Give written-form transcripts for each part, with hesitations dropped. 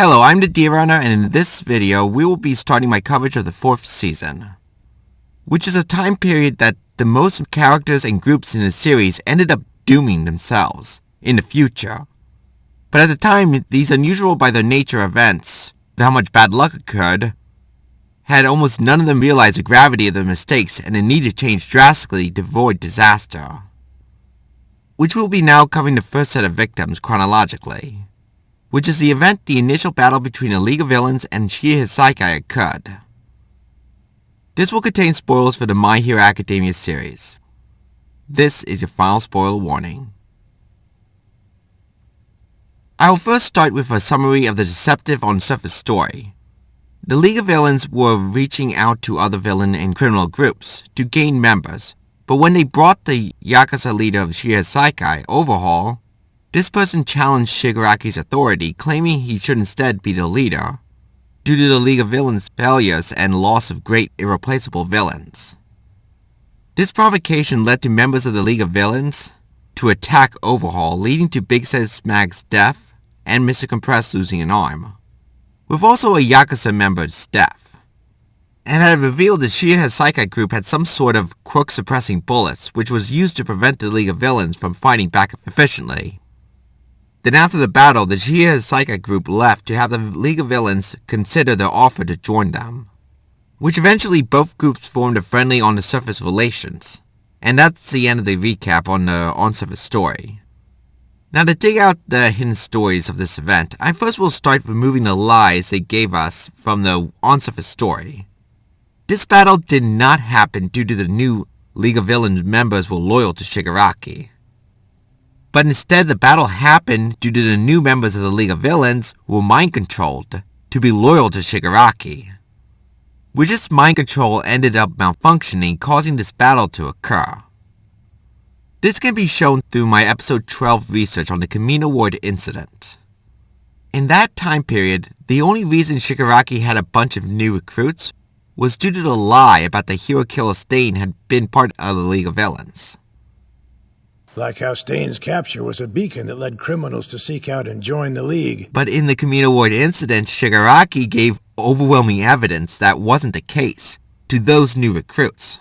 Hello, I'm the Deer Runner, and in this video, we will be starting my coverage of the 4th season, which is a time period that the most characters and groups in the series ended up dooming themselves in the future. But at the time, these unusual by their nature events, how much bad luck occurred, had almost none of them realized the gravity of their mistakes and the need to change drastically to avoid disaster. Which we'll be now covering the first set of victims chronologically, which is the event the initial battle between a League of Villains and Shigaraki occurred. This will contain spoilers for the My Hero Academia series. This is your final spoiler warning. I will first start with a summary of the deceptive on-surface story. The League of Villains were reaching out to other villain and criminal groups to gain members, but when they brought the Yakuza leader of Shigaraki, Overhaul, this person challenged Shigaraki's authority, claiming he should instead be the leader, due to the League of Villains' failures and loss of great irreplaceable villains. This provocation led to members of the League of Villains to attack Overhaul, leading to Big Sis Mag's death and Mr. Compress losing an arm, with also a Yakuza member's death, and had revealed the Shigaraki group had some sort of quirk-suppressing bullets, which was used to prevent the League of Villains from fighting back efficiently. Then after the battle, the Shigaraki group left to have the League of Villains consider their offer to join them, which eventually both groups formed a friendly on-the-surface relations, and that's the end of the recap on the on-surface story. Now to dig out the hidden stories of this event, I first will start removing the lies they gave us from the on-surface story. This battle did not happen due to the new League of Villains members were loyal to Shigaraki, but instead the battle happened due to the new members of the League of Villains who were mind-controlled to be loyal to Shigaraki, which this mind control ended up malfunctioning, causing this battle to occur. This can be shown through my episode 12 research on the Camino Ward incident. In that time period, the only reason Shigaraki had a bunch of new recruits was due to the lie about the hero killer Stain had been part of the League of Villains. Like how Stain's capture was a beacon that led criminals to seek out and join the League. But in the Camino Ward incident, Shigaraki gave overwhelming evidence that wasn't the case to those new recruits.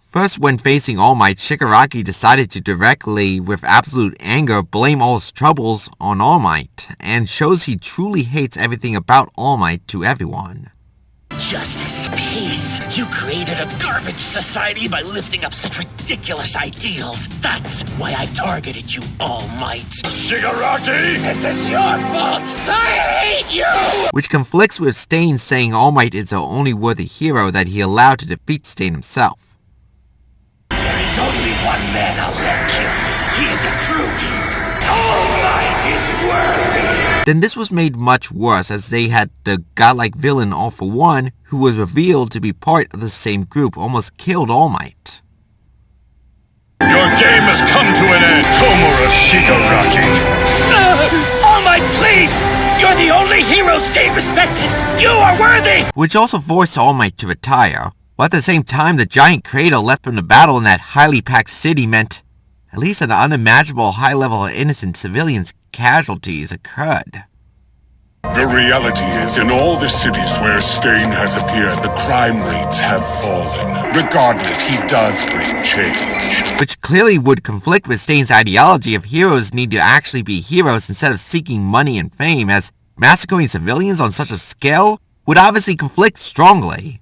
First, when facing All Might, Shigaraki decided to directly, with absolute anger, blame all his troubles on All Might, and shows he truly hates everything about All Might to everyone. Justice, peace. You created a garbage society by lifting up such ridiculous ideals. That's why I targeted you, All Might. Shigaraki! This is your fault! I hate you! Which conflicts with Stain saying All Might is the only worthy hero that he allowed to defeat Stain himself. There is only one man I'll let kill me. He is a true hero. All Might is worthy! Then this was made much worse as they had the godlike villain All For One, who was revealed to be part of the same group, almost killed All Might. Your game has come to an end, Tomura Shigaraki! All Might, please! You're the only hero Stain respected! You are worthy! Which also forced All Might to retire, while at the same time the giant crater left from the battle in that highly packed city meant at least an unimaginable high level of innocent civilians' casualties occurred. The reality is, in all the cities where Stain has appeared, the crime rates have fallen. Regardless, he does bring change. Which clearly would conflict with Stain's ideology of heroes need to actually be heroes instead of seeking money and fame, as massacring civilians on such a scale would obviously conflict strongly.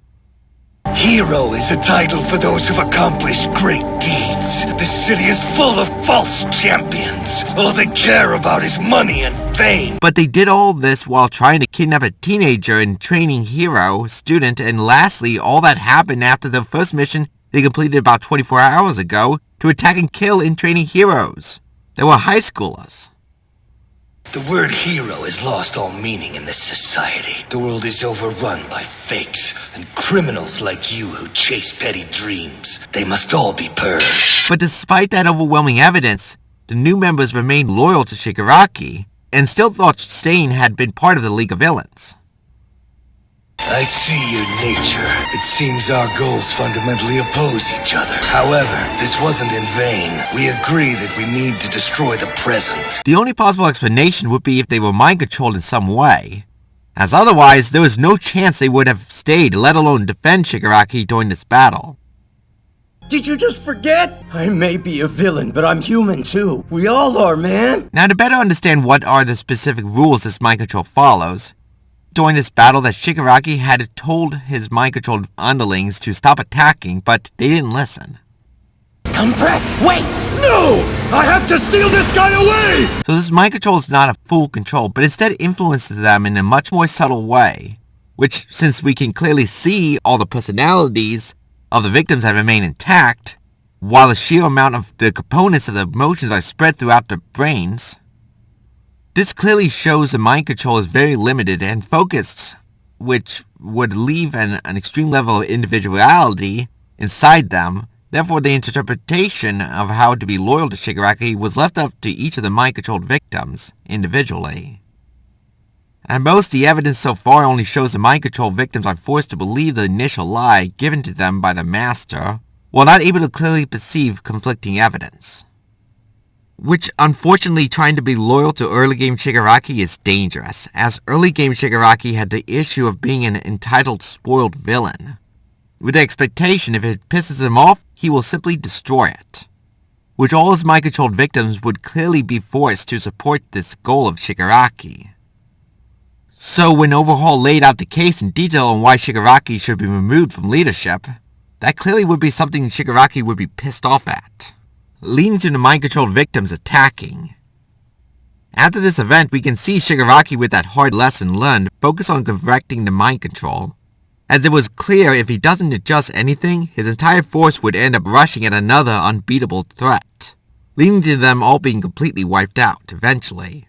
Hero is a title for those who've accomplished great deeds. The city is full of false champions. All they care about is money and fame. But they did all this while trying to kidnap a teenager and training hero, student, and lastly, all that happened after the first mission they completed about 24 hours ago to attack and kill in training heroes. They were high schoolers. The word hero has lost all meaning in this society. The world is overrun by fakes and criminals like you who chase petty dreams. They must all be purged. But despite that overwhelming evidence, the new members remained loyal to Shigaraki and still thought Stain had been part of the League of Villains. I see your nature. It seems our goals fundamentally oppose each other. However, this wasn't in vain. We agree that we need to destroy the present. The only possible explanation would be if they were mind-controlled in some way, as otherwise there was no chance they would have stayed, let alone defend Shigaraki during this battle. Did you just forget? I may be a villain, but I'm human too. We all are, man. Now, to better understand what are the specific rules this mind control follows, during this battle that Shigaraki had told his mind-controlled underlings to stop attacking, but they didn't listen. Compress! Wait! No! I have to seal this guy away! So this mind control is not a full control, but instead influences them in a much more subtle way, which, since we can clearly see all the personalities of the victims that remain intact, while the sheer amount of the components of the emotions are spread throughout their brains, this clearly shows the mind control is very limited and focused, which would leave an extreme level of individuality inside them. Therefore, the interpretation of how to be loyal to Shigaraki was left up to each of the mind-controlled victims individually. At most, the evidence so far only shows the mind-controlled victims are forced to believe the initial lie given to them by the Master, while not able to clearly perceive conflicting evidence. Which, unfortunately, trying to be loyal to early-game Shigaraki is dangerous, as early-game Shigaraki had the issue of being an entitled, spoiled villain, with the expectation if it pisses him off, he will simply destroy it, which all his mind-controlled victims would clearly be forced to support this goal of Shigaraki. So when Overhaul laid out the case in detail on why Shigaraki should be removed from leadership, that clearly would be something Shigaraki would be pissed off at, leading to the mind-controlled victims attacking. After this event, we can see Shigaraki with that hard lesson learned focus on correcting the mind control, as it was clear if he doesn't adjust anything, his entire force would end up rushing at another unbeatable threat, leading to them all being completely wiped out eventually.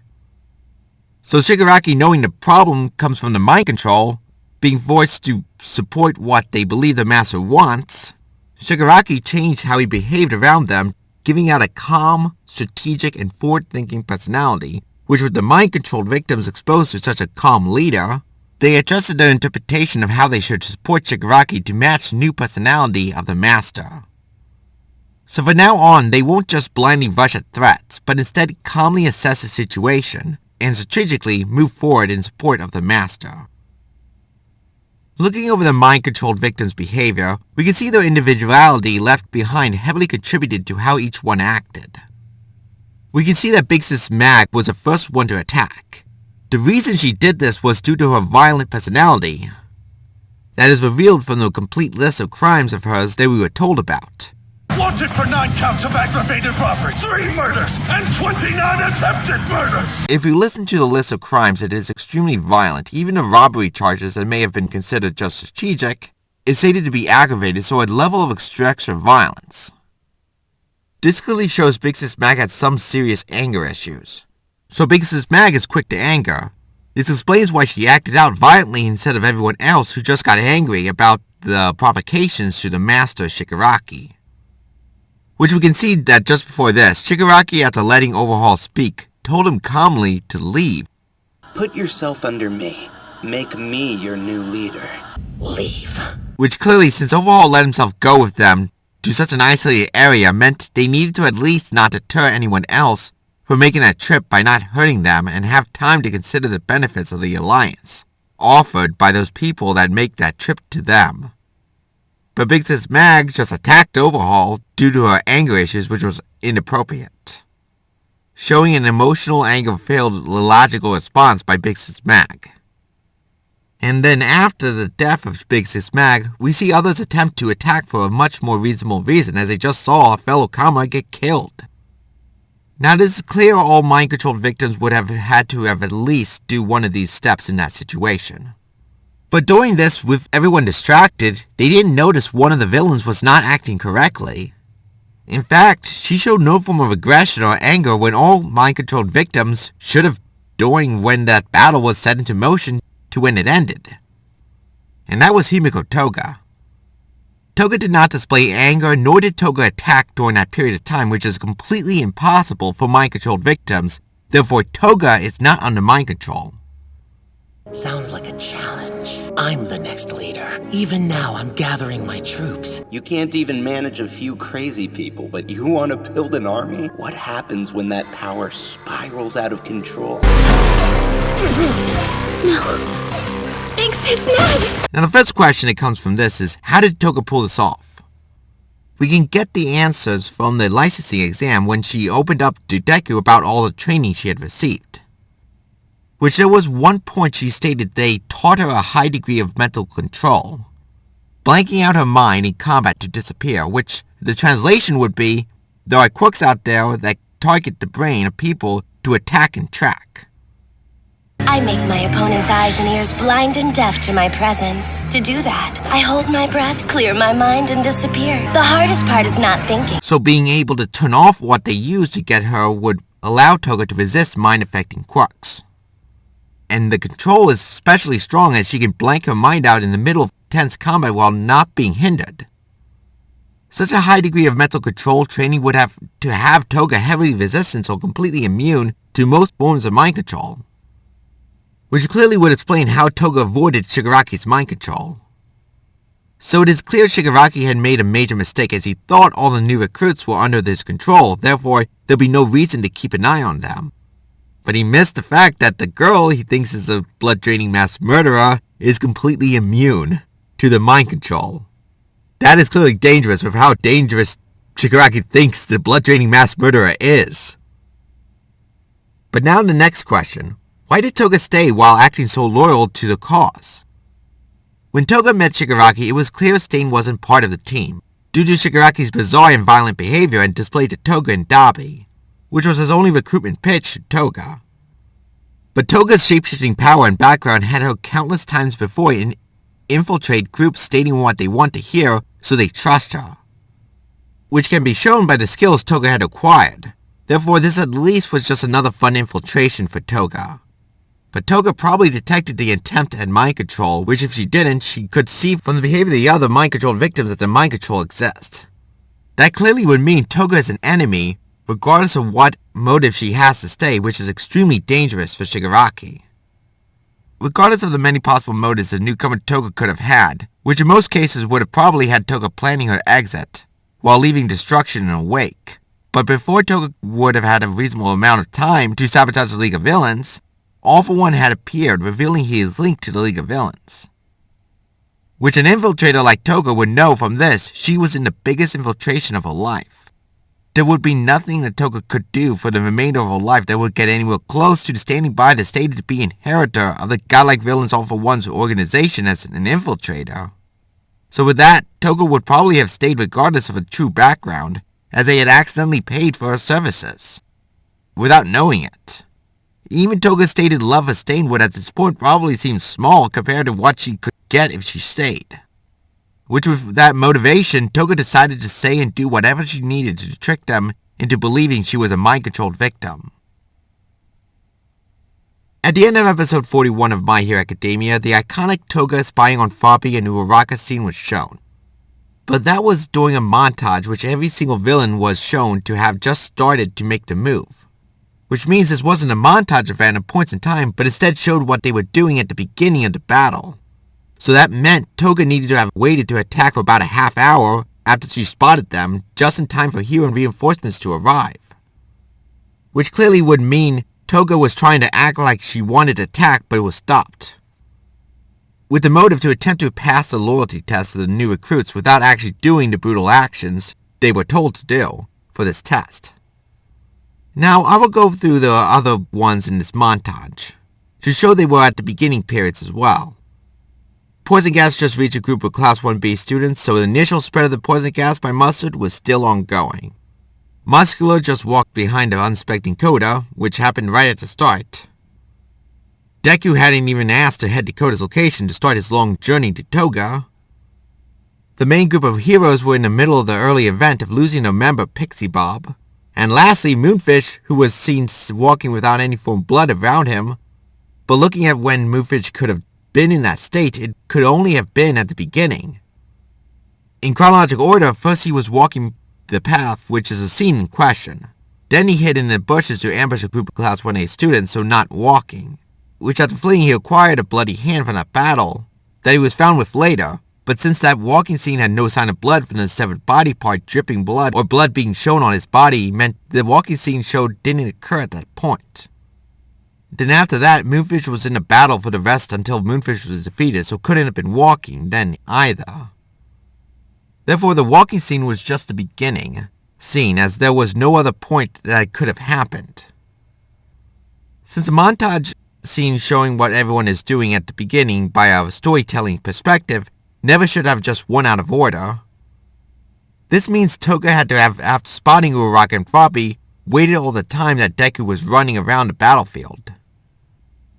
So Shigaraki, knowing the problem comes from the mind control, being forced to support what they believe the Master wants, Shigaraki changed how he behaved around them, giving out a calm, strategic, and forward-thinking personality, which with the mind-controlled victims exposed to such a calm leader, they adjusted their interpretation of how they should support Shigaraki to match the new personality of the Master. So from now on, they won't just blindly rush at threats, but instead calmly assess the situation, and strategically move forward in support of the Master. Looking over the mind-controlled victims' behavior, we can see their individuality left behind heavily contributed to how each one acted. We can see that Big Sis Mag was the first one to attack. The reason she did this was due to her violent personality. That is revealed from the complete list of crimes of hers that we were told about. Wanted for 9 counts of aggravated robbery, 3 murders, and 29 attempted murders! If you listen to the list of crimes, it is extremely violent. Even the robbery charges that may have been considered just strategic is stated to be aggravated, so a level of extra violence. This clearly shows Big Sis Mag had some serious anger issues. So Big Sis Mag is quick to anger. This explains why she acted out violently instead of everyone else who just got angry about the provocations to the Master Shigaraki. Which we can see that just before this, Shigaraki, after letting Overhaul speak, told him calmly to leave. Put yourself under me. Make me your new leader. Leave. Which clearly, since Overhaul let himself go with them to such an isolated area, meant they needed to at least not deter anyone else from making that trip by not hurting them and have time to consider the benefits of the alliance offered by those people that make that trip to them. But Big Sis Mag just attacked Overhaul due to her anger issues, which was inappropriate, showing an emotional anger-filled logical response by Big Sis Mag. And then after the death of Big Sis Mag, we see others attempt to attack for a much more reasonable reason, as they just saw a fellow comrade get killed. Now it is clear all mind-controlled victims would have had to have at least do one of these steps in that situation. But doing this with everyone distracted, they didn't notice one of the villains was not acting correctly. In fact, she showed no form of aggression or anger when all mind-controlled victims should have during when that battle was set into motion to when it ended. And that was Himiko Toga. Toga did not display anger, nor did Toga attack during that period of time, which is completely impossible for mind-controlled victims. Therefore, Toga is not under mind control. Sounds like a challenge. I'm the next leader. Even now, I'm gathering my troops. You can't even manage a few crazy people, but you want to build an army? What happens when that power spirals out of control? No. Big Sis Mag! Now the first question that comes from this is, how did Toga pull this off? We can get the answers from the licensing exam when she opened up to Deku about all the training she had received. Which there was one point she stated they taught her a high degree of mental control, blanking out her mind in combat to disappear, which the translation would be, there are quirks out there that target the brain of people to attack and track. I make my opponent's eyes and ears blind and deaf to my presence. To do that, I hold my breath, clear my mind, and disappear. The hardest part is not thinking. So being able to turn off what they used to get her would allow Toga to resist mind-affecting quirks. And the control is especially strong as she can blank her mind out in the middle of tense combat while not being hindered. Such a high degree of mental control training would have to have Toga heavily resistant or completely immune to most forms of mind control. Which clearly would explain how Toga avoided Shigaraki's mind control. So it is clear Shigaraki had made a major mistake as he thought all the new recruits were under his control, therefore there'd be no reason to keep an eye on them. But he missed the fact that the girl he thinks is a blood-draining mass murderer is completely immune to the mind control. That is clearly dangerous with how dangerous Shigaraki thinks the blood-draining mass murderer is. But now the next question. Why did Toga stay while acting so loyal to the cause? When Toga met Shigaraki, it was clear Stain wasn't part of the team, due to Shigaraki's bizarre and violent behavior and display to Toga and Dabi, which was his only recruitment pitch to Toga. But Toga's shapeshifting power and background had her countless times before infiltrate groups stating what they want to hear so they trust her, which can be shown by the skills Toga had acquired. Therefore, this at least was just another fun infiltration for Toga. But Toga probably detected the attempt at mind control, which if she didn't, she could see from the behavior of the other mind-controlled victims that the mind control exists. That clearly would mean Toga is an enemy, regardless of what motive she has to stay, which is extremely dangerous for Shigaraki. Regardless of the many possible motives the newcomer Toga could have had, which in most cases would have probably had Toga planning her exit, while leaving destruction in her wake. But before Toga would have had a reasonable amount of time to sabotage the League of Villains, All for One had appeared, revealing he is linked to the League of Villains. Which an infiltrator like Toga would know from this, she was in the biggest infiltration of her life. There would be nothing that Toga could do for the remainder of her life that would get anywhere close to standing by the stated to be inheritor of the godlike villains All for One's organization as an infiltrator. So with that, Toga would probably have stayed regardless of her true background, as they had accidentally paid for her services, without knowing it. Even Toga's stated love for Stain would at this point probably seem small compared to what she could get if she stayed. Which with that motivation, Toga decided to say and do whatever she needed to trick them into believing she was a mind-controlled victim. At the end of episode 41 of My Hero Academia, the iconic Toga spying on Froppy and Uraraka scene was shown. But that was during a montage which every single villain was shown to have just started to make the move. Which means this wasn't a montage of random points in time, but instead showed what they were doing at the beginning of the battle. So that meant Toga needed to have waited to attack for about a half hour after she spotted them, just in time for hero and reinforcements to arrive. Which clearly would mean Toga was trying to act like she wanted to attack, but it was stopped. With the motive to attempt to pass the loyalty test of the new recruits without actually doing the brutal actions they were told to do for this test. Now, I will go through the other ones in this montage, to show they were at the beginning periods as well. Poison gas just reached a group of Class 1B students, so the initial spread of the poison gas by Mustard was still ongoing. Muscular just walked behind the unsuspecting Coda, which happened right at the start. Deku hadn't even asked to head to Coda's location to start his long journey to Toga. The main group of heroes were in the middle of the early event of losing a member, Pixie Bob. And lastly, Moonfish, who was seen walking without any form of blood around him. But looking at when Moonfish could have been in that state, it could only have been at the beginning. In chronological order, first he was walking the path, which is the scene in question. Then he hid in the bushes to ambush a group of Class 1A students, so not walking. which after fleeing he acquired a bloody hand from that battle that he was found with later, but since that walking scene had no sign of blood from the severed body part dripping blood or blood being shown on his body, meant the walking scene showed didn't occur at that point. Then after that, Moonfish was in a battle for the rest until Moonfish was defeated, so couldn't have been walking then either. Therefore, the walking scene was just the beginning scene, as there was no other point that it could have happened. Since the montage scene showing what everyone is doing at the beginning by a storytelling perspective never should have just one out of order, this means Toga had to have, after spotting Uraraka and Froppy, waited all the time that Deku was running around the battlefield.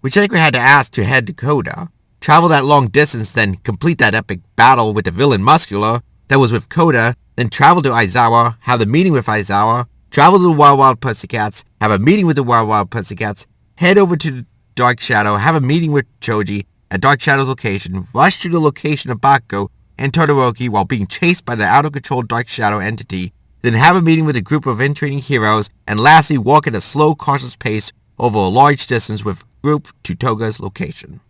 Which Deku had to ask to head to Koda, travel that long distance, then complete that epic battle with the villain Muscular that was with Koda, then travel to Aizawa, have a meeting with Aizawa, travel to the Wild Wild Pussycats, have a meeting with the Wild Wild Pussycats, head over to Dark Shadow, have a meeting with Choji at Dark Shadow's location, rush to the location of Bakugo and Todoroki while being chased by the out-of-control Dark Shadow entity, then have a meeting with a group of in-training heroes, and lastly walk at a slow, cautious pace over a large distance with group to Toga's location.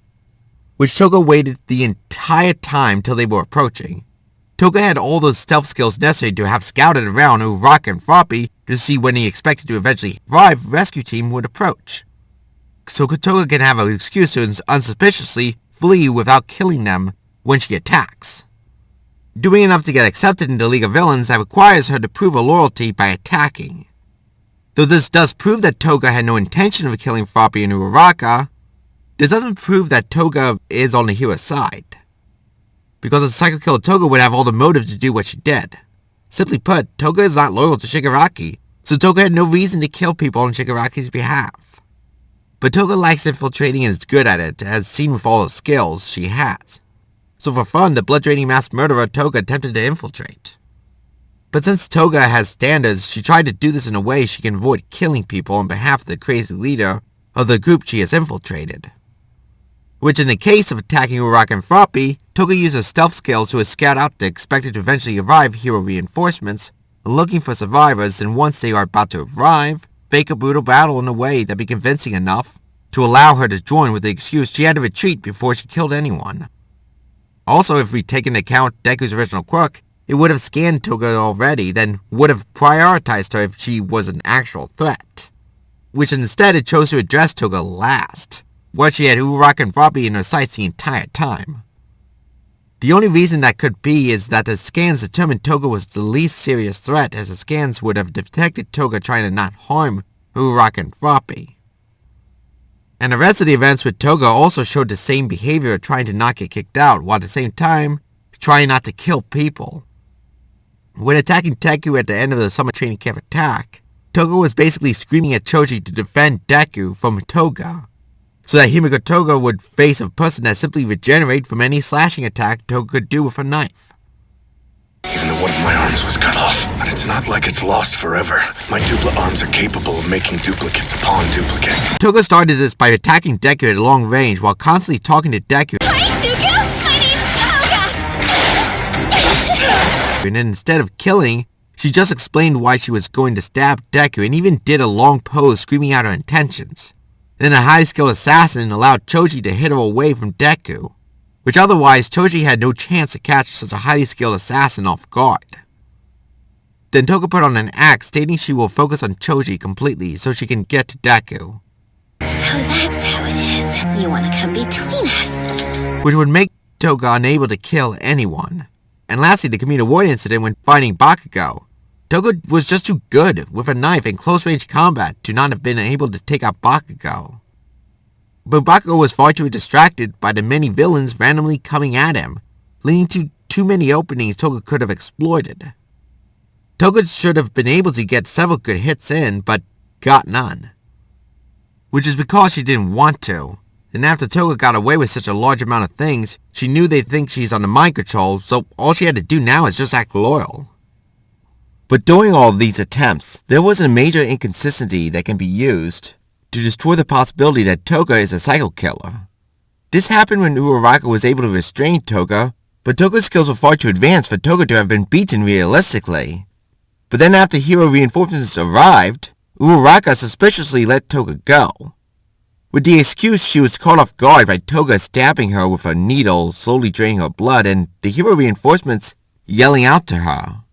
Which Toga waited the entire time till they were approaching. Toga had all those stealth skills necessary to have scouted around Uraraka and Froppy to see when he expected to eventually arrive rescue team would approach. So Toga can have an excuse to unsuspiciously flee without killing them when she attacks. Doing enough to get accepted in the League of Villains that requires her to prove her loyalty by attacking. Though this does prove that Toga had no intention of killing Froppy and Uraraka, this doesn't prove that Toga is on the hero's side. Because a psycho killer Toga would have all the motive to do what she did. Simply put, Toga is not loyal to Shigaraki, so Toga had no reason to kill people on Shigaraki's behalf. But Toga likes infiltrating and is good at it, as seen with all the skills she has. So for fun, the blood-draining mass murderer Toga attempted to infiltrate. But since Toga has standards, she tried to do this in a way she can avoid killing people on behalf of the crazy leader of the group she has infiltrated. Which in the case of attacking Uraraka and Froppy, Toga used her stealth skills to scout out the expected to eventually arrive hero reinforcements, looking for survivors, and once they are about to arrive, fake a brutal battle in a way that be convincing enough to allow her to join with the excuse she had to retreat before she killed anyone. Also, if we take into account Deku's original quirk, it would have scanned Toga already, then would have prioritized her if she was an actual threat. Which instead it chose to address Toga last, where she had Uraraka and Froppy in her sights the entire time. The only reason that could be is that the scans determined Toga was the least serious threat, as the scans would have detected Toga trying to not harm Uraraka and Froppy. And the rest of the events with Toga also showed the same behavior of trying to not get kicked out, while at the same time trying not to kill people. When attacking Deku at the end of the summer training camp attack, Toga was basically screaming at Choji to defend Deku from Toga, so that Himiko Toga would face a person that simply regenerated from any slashing attack Toga could do with a knife. Even though one of my arms was cut off, but it's not like it's lost forever. My duplicate arms are capable of making duplicates upon duplicates. Toga started this by attacking Deku at long range while constantly talking to Deku. Hi, Suga! My name's Toga! And then instead of killing, she just explained why she was going to stab Deku and even did a long pose screaming out her intentions. Then a high-skilled assassin allowed Choji to hit her away from Deku, which otherwise Choji had no chance to catch such a highly skilled assassin off guard. Then Toga put on an act stating she will focus on Choji completely so she can get to Deku. So that's how it is. You want to come between us. Which would make Toga unable to kill anyone. And lastly, the Kamino Ward incident when fighting Bakugo. Toga was just too good with a knife in close-range combat to not have been able to take out Bakugo. But Bakugo was far too distracted by the many villains randomly coming at him, leading to too many openings Toga could have exploited. Toga should have been able to get several good hits in, but got none. Which is because she didn't want to. And after Toga got away with such a large amount of things, she knew they'd think she's under mind control, so all she had to do now is just act loyal. But during all of these attempts, there was a major inconsistency that can be used to destroy the possibility that Toga is a psycho killer. This happened when Uraraka was able to restrain Toga, but Toga's skills were far too advanced for Toga to have been beaten realistically. But then after hero reinforcements arrived, Uraraka suspiciously let Toga go. with the excuse she was caught off guard by Toga stabbing her with a needle, slowly draining her blood, and the hero reinforcements yelling out to her.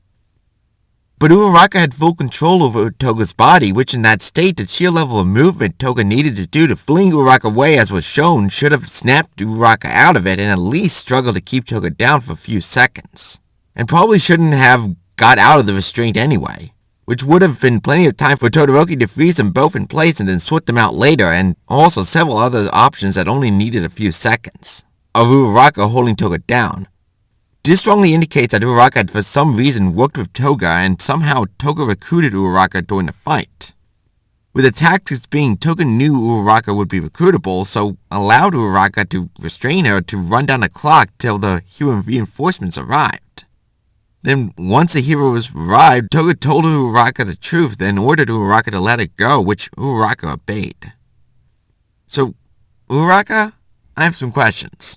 But Uraraka had full control over Toga's body, which in that state, the sheer level of movement Toga needed to do to fling Uraraka away as was shown should have snapped Uraraka out of it and at least struggled to keep Toga down for a few seconds. And probably shouldn't have got out of the restraint anyway, which would have been plenty of time for Todoroki to freeze them both in place and then sort them out later, and also several other options that only needed a few seconds of Uraraka holding Toga down. This strongly indicates that Uraraka had for some reason worked with Toga, and somehow Toga recruited Uraraka during the fight. With the tactics being Toga knew Uraraka would be recruitable, so allowed Uraraka to restrain her to run down the clock till the hero reinforcements arrived. Then, once the heroes arrived, Toga told Uraraka the truth, then ordered Uraraka to let it go, which Uraraka obeyed. So, Uraraka, I have some questions.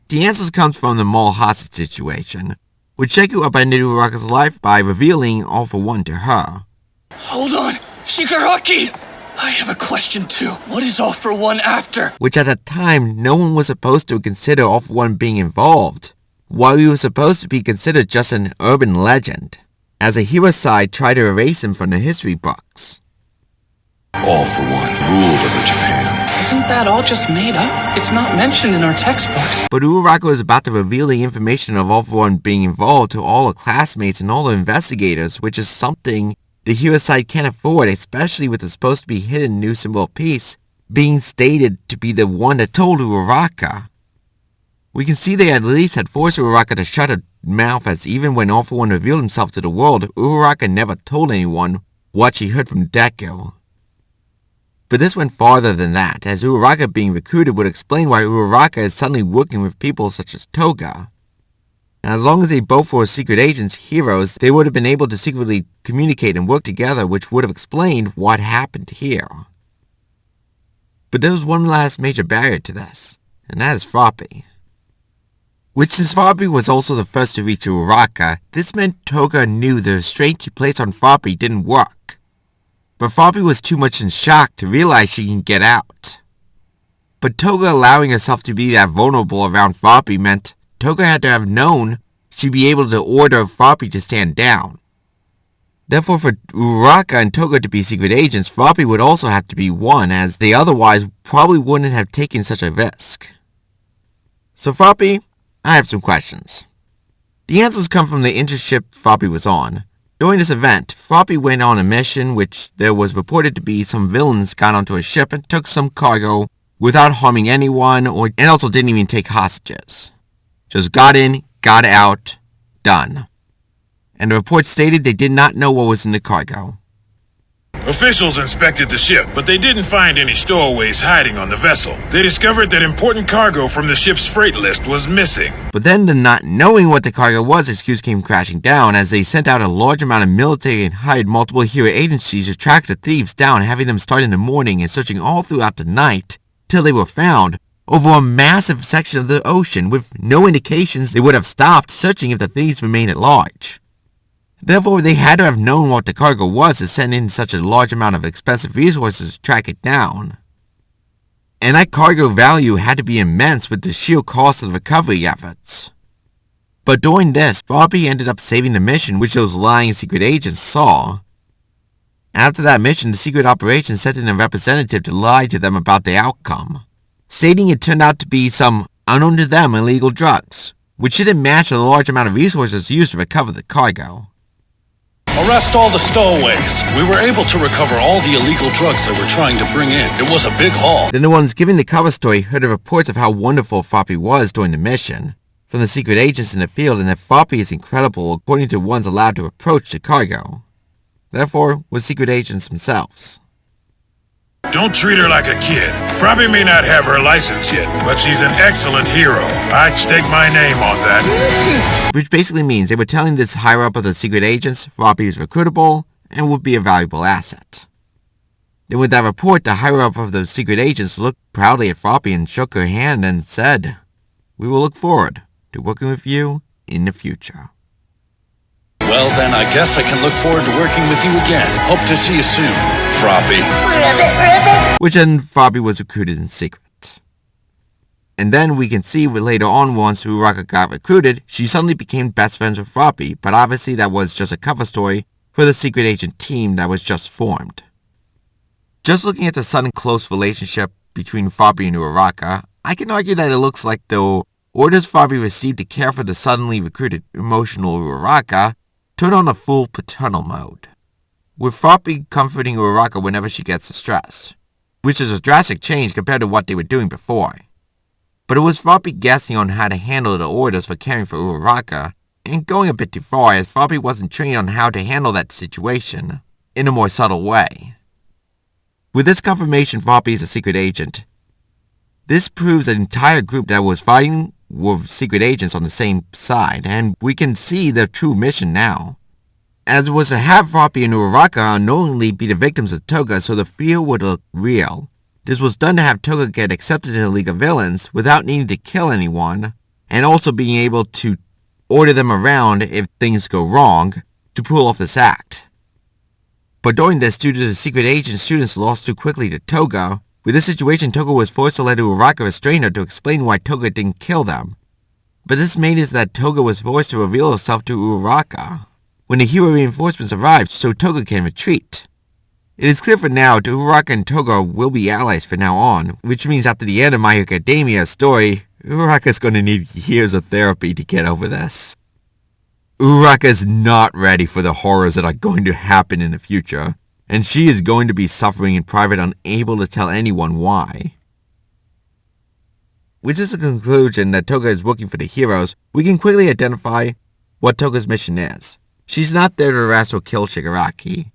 The answers comes from the mall hostage situation, which Deku upended Uraraka's life by revealing All for One to her. Hold on, Shigaraki! I have a question too. What is All for One after? Which at that time, no one was supposed to consider All for One being involved, while he was supposed to be considered just an urban legend, as the hero's side tried to erase him from the history books. All for One ruled over Japan. Isn't that all just made up? It's not mentioned in our textbooks. But Uraraka was about to reveal the information of All for One being involved to all her classmates and all the investigators, which is something the hero's side can't afford, especially with the supposed to be hidden new symbol of peace being stated to be the one that told Uraraka. We can see they at least had forced Uraraka to shut her mouth, as even when All for One revealed himself to the world, Uraraka never told anyone what she heard from Deku. But this went farther than that, as Uraraka being recruited would explain why Uraraka is suddenly working with people such as Toga. And as long as they both were secret agents, heroes, they would have been able to secretly communicate and work together, which would have explained what happened here. But there was one last major barrier to this, and that is Froppy. Which, since Froppy was also the first to reach Uraraka, this meant Toga knew the restraint she placed on Froppy didn't work. But Froppy was too much in shock to realize she can get out. But Toga allowing herself to be that vulnerable around Froppy meant Toga had to have known she'd be able to order Froppy to stand down. Therefore, for Uraraka and Toga to be secret agents, Froppy would also have to be one, as they otherwise probably wouldn't have taken such a risk. So Froppy, I have some questions. The answers come from the intership Froppy was on. During this event, Froppy went on a mission which there was reported to be some villains got onto a ship and took some cargo without harming anyone, and also didn't even take hostages. Just got in, got out, done. And the report stated they did not know what was in the cargo. Officials inspected the ship, but they didn't find any stowaways hiding on the vessel. They discovered that important cargo from the ship's freight list was missing. But then the not knowing what the cargo was excuse came crashing down, as they sent out a large amount of military and hired multiple hero agencies to track the thieves down, having them start in the morning and searching all throughout the night till they were found over a massive section of the ocean, with no indications they would have stopped searching if the thieves remained at large. Therefore, they had to have known what the cargo was to send in such a large amount of expensive resources to track it down. And that cargo value had to be immense with the sheer cost of the recovery efforts. But during this, Froppy ended up saving the mission which those lying secret agents saw. After that mission, the secret operation sent in a representative to lie to them about the outcome, stating it turned out to be some unknown to them illegal drugs, which didn't match the large amount of resources used to recover the cargo. Arrest all the stowaways. We were able to recover all the illegal drugs they were trying to bring in. It was a big haul. Then the ones giving the cover story heard the reports of how wonderful Froppy was during the mission from the secret agents in the field, and that Froppy is incredible according to ones allowed to approach the cargo. Therefore, was secret agents themselves. Don't treat her like a kid. Froppy may not have her license yet, but she's an excellent hero. I'd stake my name on that. Which basically means they were telling this higher-up of the secret agents Froppy is recruitable and would be a valuable asset. Then with that report, the higher-up of the secret agents looked proudly at Froppy and shook her hand and said, "We will look forward to working with you in the future." Well then, I guess I can look forward to working with you again. Hope to see you soon. Froppy. Which then Froppy was recruited in secret. And then we can see later on once Uraraka got recruited, she suddenly became best friends with Froppy, but obviously that was just a cover story for the secret agent team that was just formed. Just looking at the sudden close relationship between Froppy and Uraraka, I can argue that it looks like the orders Froppy received to care for the suddenly recruited emotional Uraraka turn on a full paternal mode, with Froppy comforting Uraraka whenever she gets distressed, which is a drastic change compared to what they were doing before. But it was Froppy guessing on how to handle the orders for caring for Uraraka, and going a bit too far as Froppy wasn't trained on how to handle that situation in a more subtle way. With this confirmation Froppy is a secret agent, this proves an entire group that was fighting were secret agents on the same side, and we can see their true mission now. As it was to have Froppy and Uraraka unknowingly be the victims of Toga so the fear would look real. This was done to have Toga get accepted in the League of Villains without needing to kill anyone, and also being able to order them around if things go wrong to pull off this act. But during this, due to the secret agent students lost too quickly to Toga, with this situation Toga was forced to let Uraraka restrain her to explain why Toga didn't kill them. But this made it that Toga was forced to reveal herself to Uraraka when the hero reinforcements arrived so Toga can retreat. It is clear for now that Uraraka and Toga will be allies from now on, which means after the end of My Hero Academia's story, Uraraka is going to need years of therapy to get over this. Uraraka is not ready for the horrors that are going to happen in the future, and she is going to be suffering in private, unable to tell anyone why. Which is the conclusion that Toga is working for the heroes. We can quickly identify what Toga's mission is. She's not there to harass or kill Shigaraki,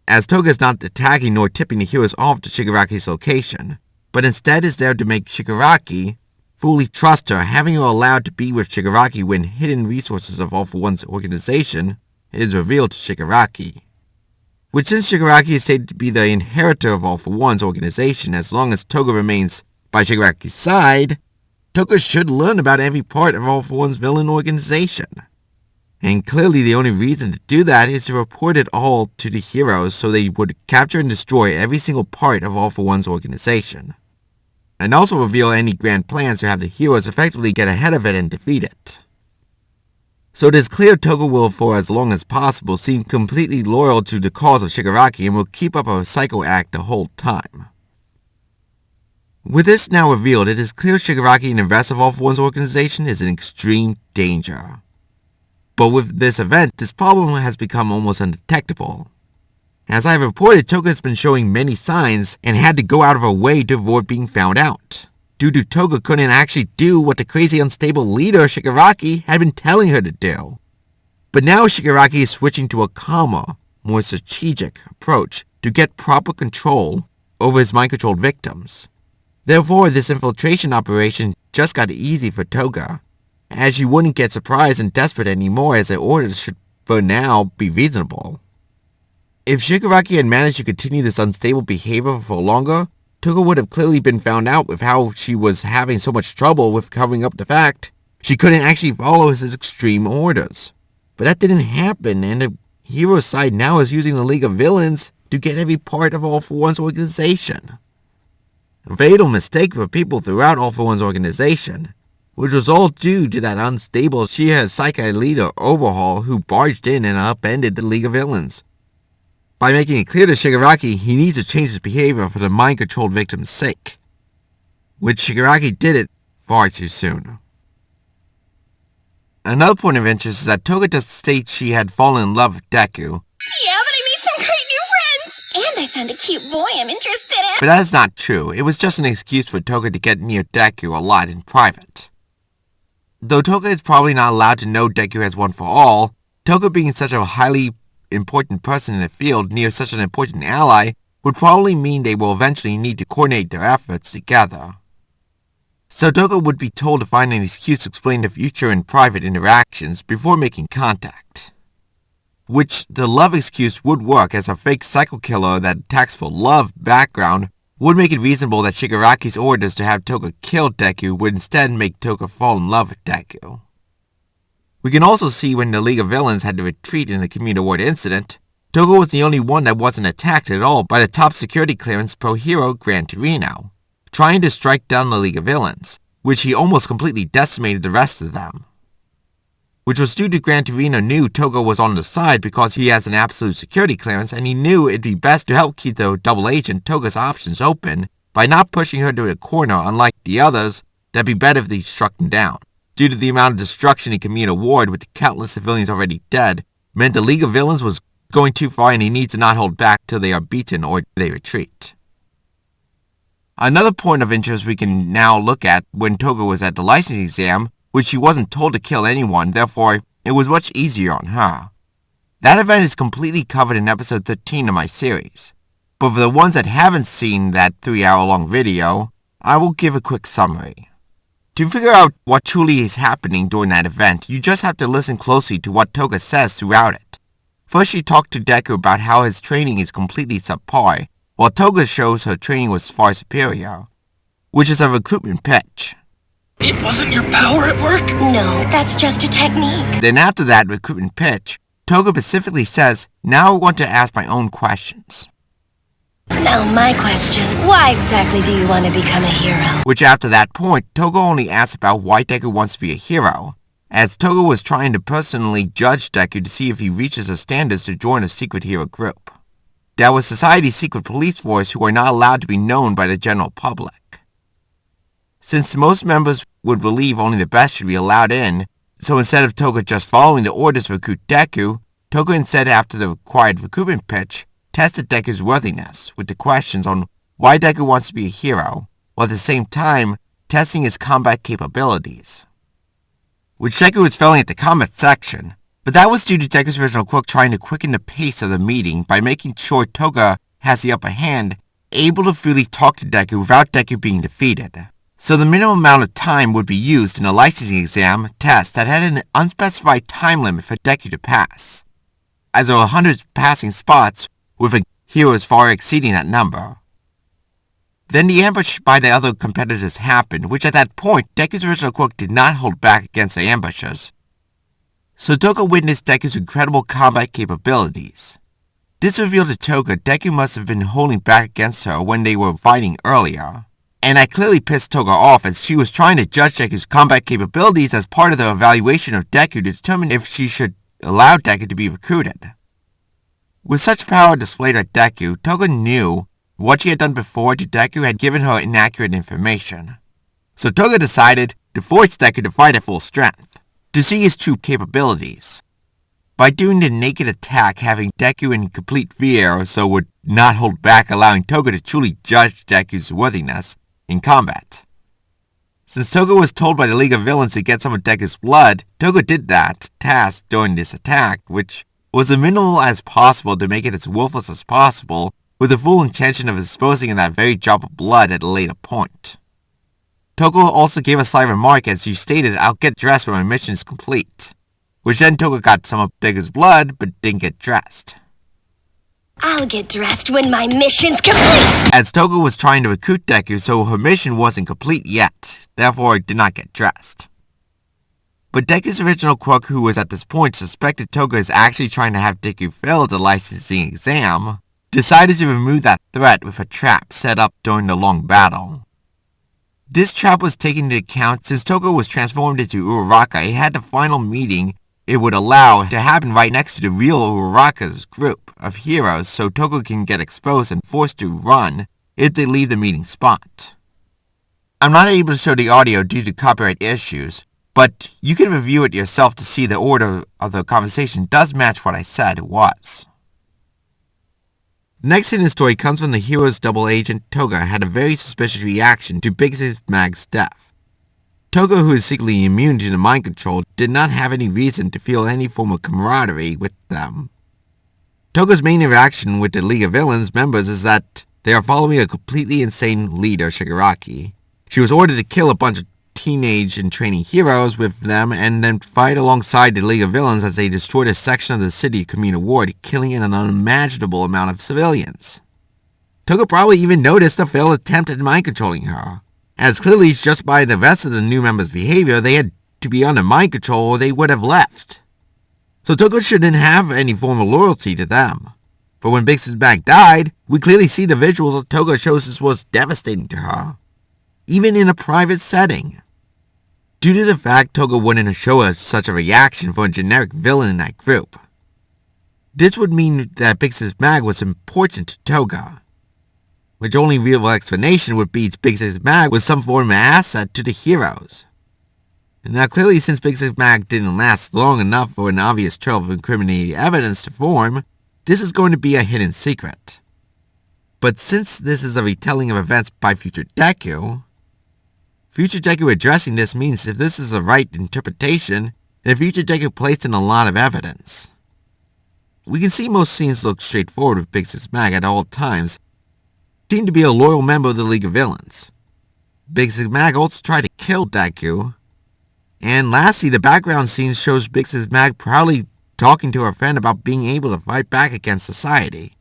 as Toga is not attacking nor tipping the heroes off to Shigaraki's location, but instead is there to make Shigaraki fully trust her, having her allowed to be with Shigaraki when hidden resources of All for One's organization is revealed to Shigaraki. Which, since Shigaraki is stated to be the inheritor of All for One's organization, as long as Toga remains by Shigaraki's side, Toga should learn about every part of All for One's villain organization. And clearly the only reason to do that is to report it all to the heroes so they would capture and destroy every single part of All for One's organization. And also reveal any grand plans to have the heroes effectively get ahead of it and defeat it. So it is clear Toga will, for as long as possible, seem completely loyal to the cause of Shigaraki and will keep up a psycho act the whole time. With this now revealed, it is clear Shigaraki and the rest of All for One's organization is in extreme danger. But with this event, this problem has become almost undetectable. As I have reported, Toga has been showing many signs and had to go out of her way to avoid being found out, due to Toga couldn't actually do what the crazy unstable leader Shigaraki had been telling her to do. But now Shigaraki is switching to a calmer, more strategic approach to get proper control over his mind-controlled victims. Therefore, this infiltration operation just got easy for Toga, as she wouldn't get surprised and desperate anymore, as the orders should for now be reasonable. If Shigaraki had managed to continue this unstable behavior for longer, Toga would have clearly been found out with how she was having so much trouble with covering up the fact she couldn't actually follow his extreme orders. But that didn't happen, and the hero side now is using the League of Villains to get every part of All for One's organization. A fatal mistake for people throughout All for One's organization, which was all due to that unstable Shiha Seikai leader Overhaul who barged in and upended the League of Villains. By making it clear to Shigaraki he needs to change his behavior for the mind-controlled victim's sake, which Shigaraki did it far too soon. Another point of interest is that Toga just states she had fallen in love with Deku. Yeah, but I made some great new friends! And I found a cute boy I'm interested in! But that is not true. It was just an excuse for Toga to get near Deku a lot in private. Though Toga is probably not allowed to know Deku has one for all, Toga being such a highly important person in the field near such an important ally would probably mean they will eventually need to coordinate their efforts together. So Toga would be told to find an excuse to explain the future in private interactions before making contact. Which the love excuse would work, as a fake psycho killer that attacks for love background would make it reasonable that Shigaraki's orders to have Toga kill Deku would instead make Toga fall in love with Deku. We can also see when the League of Villains had to retreat in the Community Award incident, Toga was the only one that wasn't attacked at all by the top security clearance pro-hero Gran Torino, trying to strike down the League of Villains, which he almost completely decimated the rest of them. Which was due to Gran Torino knew Toga was on the side because he has an absolute security clearance, and he knew it'd be best to help keep the double agent Toga's options open by not pushing her to a corner. Unlike the others, that'd be better if they struck him down. Due to the amount of destruction he can meet a ward with the countless civilians already dead, meant the League of Villains was going too far and he needs to not hold back till they are beaten or they retreat. Another point of interest we can now look at when Toga was at the licensing exam, which she wasn't told to kill anyone, therefore it was much easier on her. That event is completely covered in episode 13 of my series, but for the ones that haven't seen that 3-hour-long video, I will give a quick summary. To figure out what truly is happening during that event, you just have to listen closely to what Toga says throughout it. First, she talked to Deku about how his training is completely subpar, while Toga shows her training was far superior, which is a recruitment pitch. It wasn't your power at work? No, that's just a technique. Then after that recruitment pitch, Toga specifically says, "Now I want to ask my own questions." Now my question, why exactly do you want to become a hero? Which after that point, Toga only asks about why Deku wants to be a hero, as Toga was trying to personally judge Deku to see if he reaches the standards to join a secret hero group. That was society's secret police force who are not allowed to be known by the general public. Since most members would believe only the best should be allowed in, so instead of Toga just following the orders to recruit Deku, Toga instead after the required recruitment pitch, tested Deku's worthiness with the questions on why Deku wants to be a hero, while at the same time testing his combat capabilities. Which Deku was failing at the combat section, but that was due to Deku's original quirk trying to quicken the pace of the meeting by making sure Toga has the upper hand, able to freely talk to Deku without Deku being defeated. So the minimum amount of time would be used in a licensing exam test that had an unspecified time limit for Deku to pass, as there were hundreds of passing spots with a heroes far exceeding that number. Then the ambush by the other competitors happened, which at that point Deku's original quirk did not hold back against the ambushers. So Toga witnessed Deku's incredible combat capabilities. This revealed to Toga Deku must have been holding back against her when they were fighting earlier. And that clearly pissed Toga off as she was trying to judge Deku's combat capabilities as part of the evaluation of Deku to determine if she should allow Deku to be recruited. With such power displayed at Deku, Toga knew what she had done before to Deku had given her inaccurate information. So Toga decided to force Deku to fight at full strength, to see his true capabilities. By doing the naked attack, having Deku in complete fear so would not hold back, allowing Toga to truly judge Deku's worthiness in combat. Since Toga was told by the League of Villains to get some of Deku's blood, Toga did that task during this attack, which was as minimal as possible to make it as worthless as possible, with the full intention of disposing of that very drop of blood at a later point. Toga also gave a slight remark as she stated, "I'll get dressed when my mission is complete," which then Toga got some of Deku's blood but didn't get dressed. I'll get dressed when my mission's complete! As Toga was trying to recruit Deku, so her mission wasn't complete yet, therefore it did not get dressed. But Deku's original quirk, who was at this point suspected Toga is actually trying to have Deku fail the licensing exam, decided to remove that threat with a trap set up during the long battle. This trap was taken into account since Toga was transformed into Uraraka. It had the final meeting it would allow to happen right next to the real Uraraka's group of heroes, so Toga can get exposed and forced to run if they leave the meeting spot. I'm not able to show the audio due to copyright issues, but you can review it yourself to see the order of the conversation does match what I said it was. The next in the story comes when the hero's double agent Toga had a very suspicious reaction to Big Sis Mag's death. Toga, who is secretly immune to the mind control, did not have any reason to feel any form of camaraderie with them. Toga's main interaction with the League of Villains members is that they are following a completely insane leader, Shigaraki. She was ordered to kill a bunch of teenage and training heroes with them and then fight alongside the League of Villains as they destroyed a section of the city Communal Ward, killing an unimaginable amount of civilians. Toga probably even noticed the failed attempt at mind controlling her, as clearly just by the rest of the new members' behavior they had to be under mind control or they would have left. So Toga shouldn't have any form of loyalty to them, But when Big Sis Mag died, we clearly see the visuals of Toga shows this was devastating to her, even in a private setting. Due to the fact Toga wouldn't show us such a reaction for a generic villain in that group. This would mean that Big Sis Mag was important to Toga, which only real explanation would be Big Sis Mag was some form of asset to the heroes. Now clearly, since Big Sis Mag didn't last long enough for an obvious trail of incriminating evidence to form, this is going to be a hidden secret. But since this is a retelling of events by future Deku addressing this means if this is the right interpretation, then future Deku placed in a lot of evidence. We can see most scenes look straightforward with Big Sis Mag at all times, seem to be a loyal member of the League of Villains. Big Sis Mag also tried to kill Deku, and lastly, the background scene shows Big Sis Mag proudly talking to her friend about being able to fight back against society.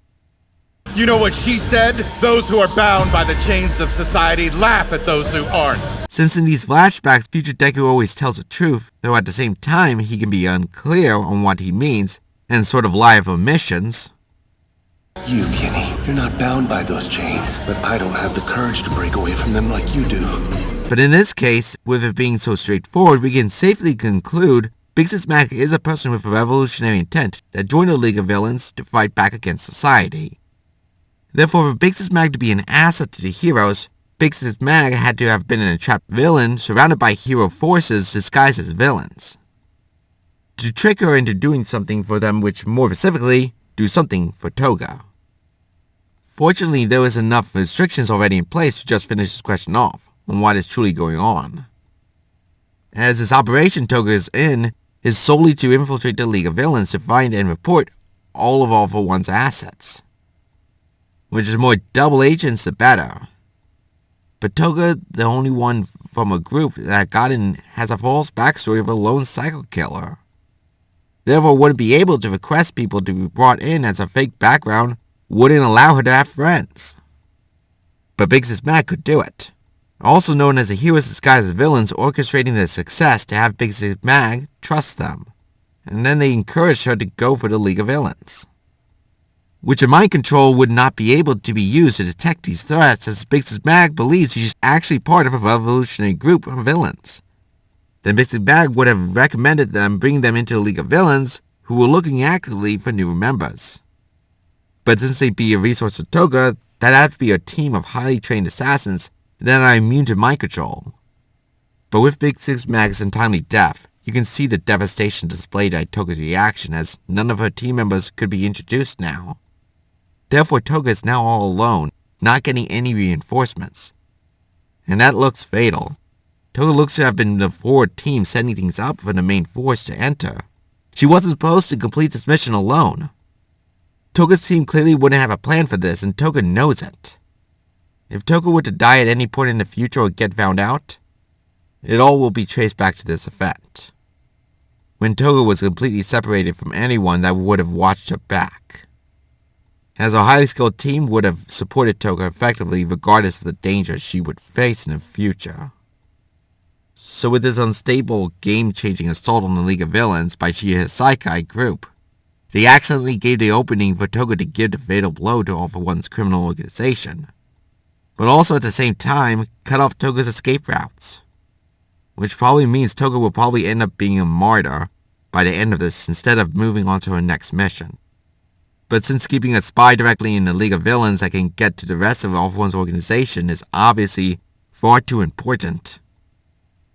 You know what she said? Those who are bound by the chains of society laugh at those who aren't. Since in these flashbacks, future Deku always tells the truth, though at the same time he can be unclear on what he means, and sort of lie of omissions. You, Kenny, you're not bound by those chains, but I don't have the courage to break away from them like you do. But in this case, with it being so straightforward, we can safely conclude Big Sis Mag is a person with a revolutionary intent that joined the League of Villains to fight back against society. Therefore, for Big Sis Mag to be an asset to the heroes, Big Sis Mag had to have been an entrapped villain surrounded by hero forces disguised as villains, to trick her into doing something for them, which more specifically, do something for Toga. Fortunately, there was enough restrictions already in place to just finish this question off on what is truly going on, as this operation Toga is in is solely to infiltrate the League of Villains to find and report all of All For One's assets. Which is more double agents the better. But Toga, the only one from a group that got in, has a false backstory of a lone psycho killer. Therefore wouldn't be able to request people to be brought in as a fake background, wouldn't allow her to have friends. But Big Sis Mag could do it. Also known as the heroes disguised as villains orchestrating their success to have Big Sis Mag trust them. And then they encouraged her to go for the League of Villains, which a mind control would not be able to be used to detect these threats, as Big Sis Mag believes she's actually part of a revolutionary group of villains. Then Big Sis Mag would have recommended them bring them into the League of Villains, who were looking actively for new members. But since they'd be a resource to Toga, that'd have to be a team of highly trained assassins that are immune to mind control. But with Big Sis Mag's untimely death, you can see the devastation displayed by Toga's reaction, as none of her team members could be introduced now. Therefore, Toga is now all alone, not getting any reinforcements. And that looks fatal. Toga looks to have been the forward team setting things up for the main force to enter. She wasn't supposed to complete this mission alone. Toga's team clearly wouldn't have a plan for this, and Toga knows it. If Toga were to die at any point in the future or get found out, it all will be traced back to this event, when Toga was completely separated from anyone that would have watched her back, as a highly skilled team would have supported Toga effectively regardless of the dangers she would face in the future. So with this unstable, game-changing assault on the League of Villains by Shiya Saikai group, they accidentally gave the opening for Toga to give the fatal blow to All For One's criminal organization, but also at the same time cut off Toga's escape routes, which probably means Toga will probably end up being a martyr by the end of this instead of moving on to her next mission. But since keeping a spy directly in the League of Villains that can get to the rest of All For One's organization is obviously far too important,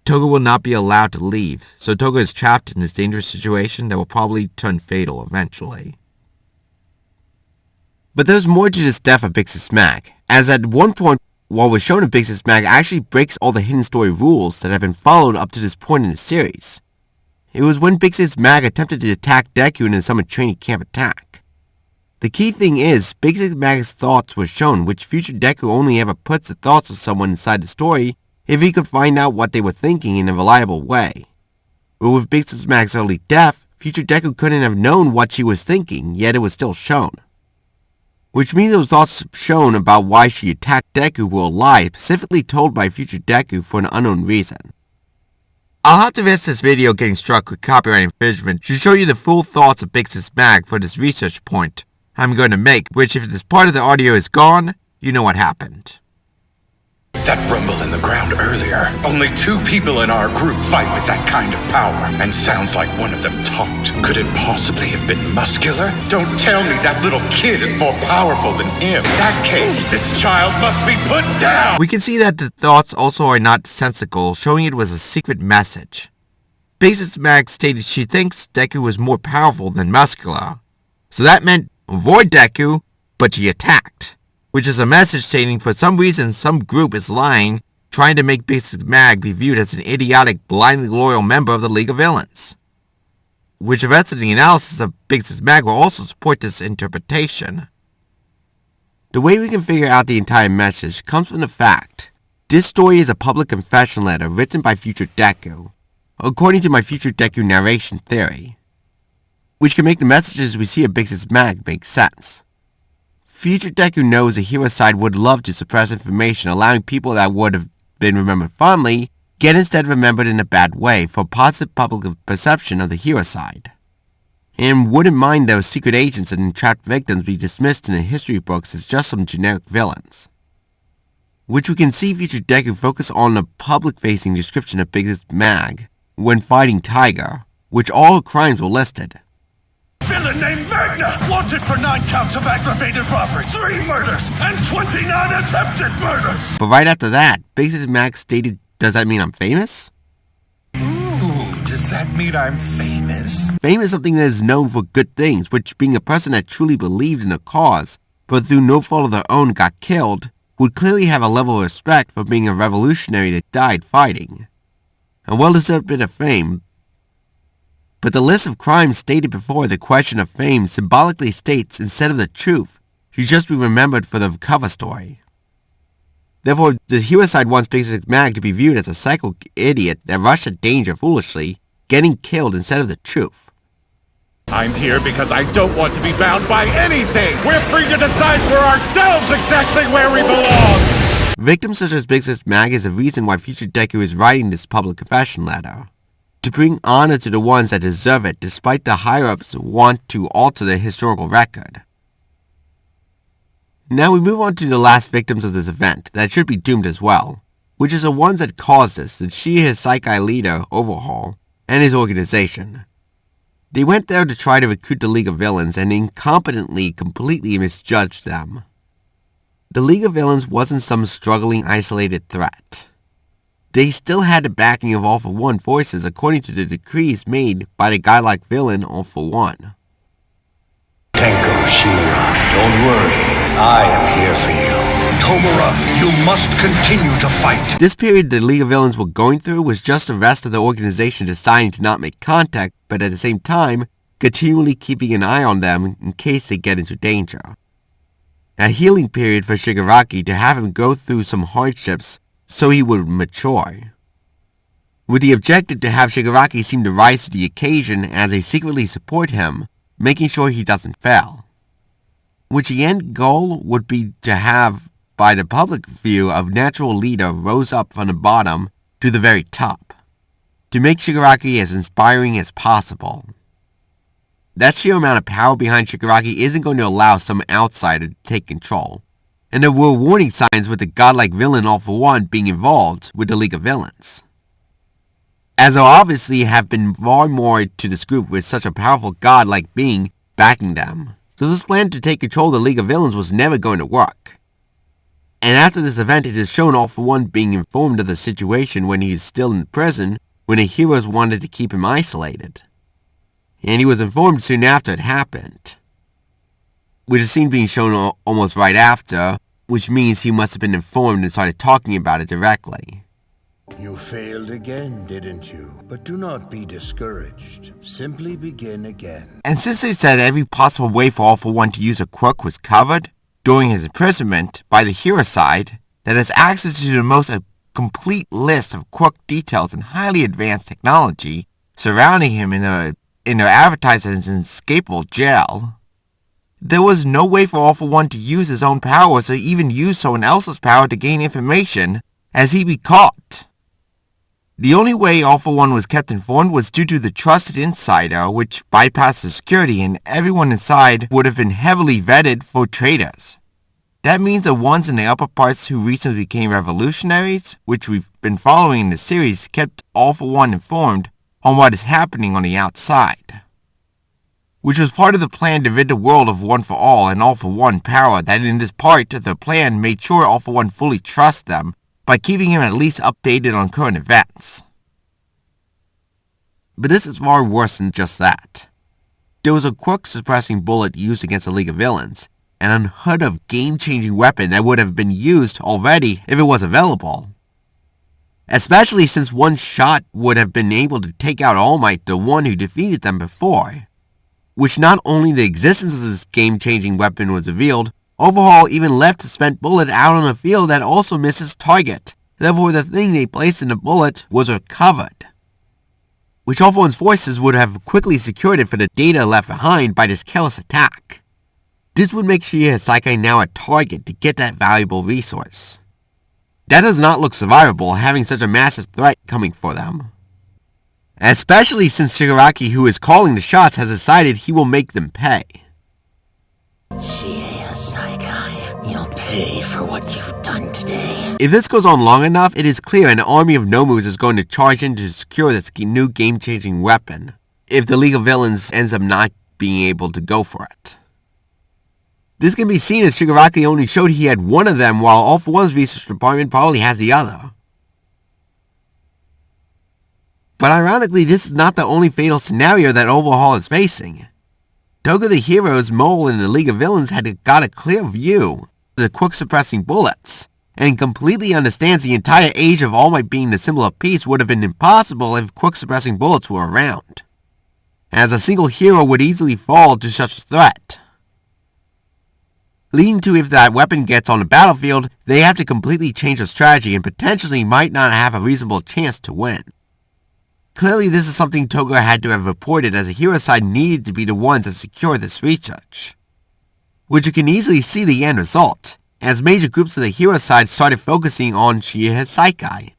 Toga will not be allowed to leave, so Toga is trapped in this dangerous situation that will probably turn fatal eventually. But there's more to this death of Big Sis Mag, as at one point what was shown of Big Sis Mag actually breaks all the hidden story rules that have been followed up to this point in the series. It was when Big Sis Mag attempted to attack Deku in a summer training camp attack. The key thing is, Big Sis Mag's thoughts were shown, which future Deku only ever puts the thoughts of someone inside the story if he could find out what they were thinking in a reliable way. But with Big Sis Mag's early death, future Deku couldn't have known what she was thinking, yet it was still shown. Which means those thoughts shown about why she attacked Deku were a lie specifically told by future Deku for an unknown reason. I'll have to risk this video getting struck with copyright infringement to show you the full thoughts of Big Sis Mag for this research point, I'm going to make, which if this part of the audio is gone, you know what happened. That rumble in the ground earlier. Only 2 people in our group fight with that kind of power, and sounds like one of them talked. Could it possibly have been muscular? Don't tell me that little kid is more powerful than him. In that case, this child must be put down! We can see that the thoughts also are not sensical, showing it was a secret message. Big Sis Mag stated she thinks Deku was more powerful than muscular. So that meant avoid Deku, but she attacked. Which is a message stating for some reason some group is lying, trying to make Big Sis Mag be viewed as an idiotic, blindly loyal member of the League of Villains. Which the rest of the analysis of Big Sis Mag will also support this interpretation. The way we can figure out the entire message comes from the fact this story is a public confession letter written by future Deku, according to my future Deku narration theory, which can make the messages we see of Big Sis Mag make sense. Future Deku knows the hero side would love to suppress information, allowing people that would have been remembered fondly get instead remembered in a bad way for positive public perception of the hero side. And wouldn't mind those secret agents and entrapped victims be dismissed in the history books as just some generic villains. Which we can see future Deku focus on the public-facing description of Big Sis Mag when fighting Tiger, which all her crimes were listed. Villain named Magna, wanted for 9 counts of aggravated robbery, 3 murders, and 29 attempted murders! But right after that, Big Sis Mag stated, does that mean I'm famous? Ooh, does that mean I'm famous? Fame is something that is known for good things, which being a person that truly believed in a cause, but through no fault of their own got killed, would clearly have a level of respect for being a revolutionary that died fighting. A well-deserved bit of fame. But the list of crimes stated before the question of fame symbolically states instead of the truth, should just be remembered for the cover story. Therefore, the hero side wants Big Sis Mag to be viewed as a psycho idiot that rushed at danger foolishly, getting killed instead of the truth. I'm here because I don't want to be bound by anything! We're free to decide for ourselves exactly where we belong! Victims such as Big Sis Mag is the reason why future Deku is writing this public confession letter. To bring honor to the ones that deserve it despite the higher-ups want to alter the historical record. Now we move on to the last victims of this event that should be doomed as well, which is the ones that caused this, the his Psychi leader, Overhaul, and his organization. They went there to try to recruit the League of Villains and incompetently completely misjudged them. The League of Villains wasn't some struggling isolated threat. They still had the backing of All For One forces according to the decrees made by the godlike villain All For One. Tenko Shimura, don't worry. I am here for you. Tomura, you must continue to fight. This period the League of Villains were going through was just the rest of the organization deciding to not make contact, but at the same time, continually keeping an eye on them in case they get into danger. A healing period for Shigaraki to have him go through some hardships so he would mature. With the objective to have Shigaraki seem to rise to the occasion as they secretly support him, making sure he doesn't fail. Which the end goal would be to have, by the public view of natural leader rose up from the bottom to the very top, to make Shigaraki as inspiring as possible. That sheer amount of power behind Shigaraki isn't going to allow some outsider to take control. And there were warning signs with the godlike villain All For One being involved with the League of Villains. As there obviously have been far more to this group with such a powerful godlike being backing them. So this plan to take control of the League of Villains was never going to work. And after this event it is shown All For One being informed of the situation when he is still in prison when the heroes wanted to keep him isolated. And he was informed soon after it happened. With the scene being shown almost right after, which means he must have been informed and started talking about it directly. You failed again, didn't you? But do not be discouraged. Simply begin again. And since they said every possible way for All For One to use a quirk was covered during his imprisonment by the hero side, that has access to the most complete list of quirk details and highly advanced technology surrounding him in their advertised as an escapable jail, there was no way for All For One to use his own powers or even use someone else's power to gain information, as he'd be caught. The only way All For One was kept informed was due to the trusted insider, which bypassed the security, and everyone inside would have been heavily vetted for traitors. That means the ones in the upper parts who recently became revolutionaries, which we've been following in the series, kept All For One informed on what is happening on the outside, which was part of the plan to rid the world of One For All and All For One power. That in this part of the plan made sure All For One fully trusts them by keeping him at least updated on current events. But this is far worse than just that. There was a quirk-suppressing bullet used against the League of Villains, an unheard of game-changing weapon that would have been used already if it was available. Especially since one shot would have been able to take out All Might, the one who defeated them before. Which not only the existence of this game-changing weapon was revealed, Overhaul even left a spent bullet out on a field that also misses target. Therefore, the thing they placed in the bullet was recovered, which All For One's forces would have quickly secured it for the data left behind by this careless attack. This would make Shinya Sakai now a target to get that valuable resource. That does not look survivable, having such a massive threat coming for them. Especially since Shigaraki, who is calling the shots, has decided he will make them pay. Shinya Sakai, you'll pay for what you've done today. If this goes on long enough, it is clear an army of Nomus is going to charge in to secure this new game-changing weapon, if the League of Villains ends up not being able to go for it. This can be seen as Shigaraki only showed he had one of them, while All For One's research department probably has the other. But ironically, this is not the only fatal scenario that Overhaul is facing. Toga the hero's mole in the League of Villains had got a clear view of the quirk-suppressing bullets, and completely understands the entire age of All Might being the symbol of peace would have been impossible if quirk-suppressing bullets were around, as a single hero would easily fall to such a threat. Leading to if that weapon gets on the battlefield, they have to completely change their strategy and potentially might not have a reasonable chance to win. Clearly this is something Toga had to have reported, as the hero side needed to be the ones that secure this research. Which you can easily see the end result, as major groups of the hero side started focusing on Shinya Sakai,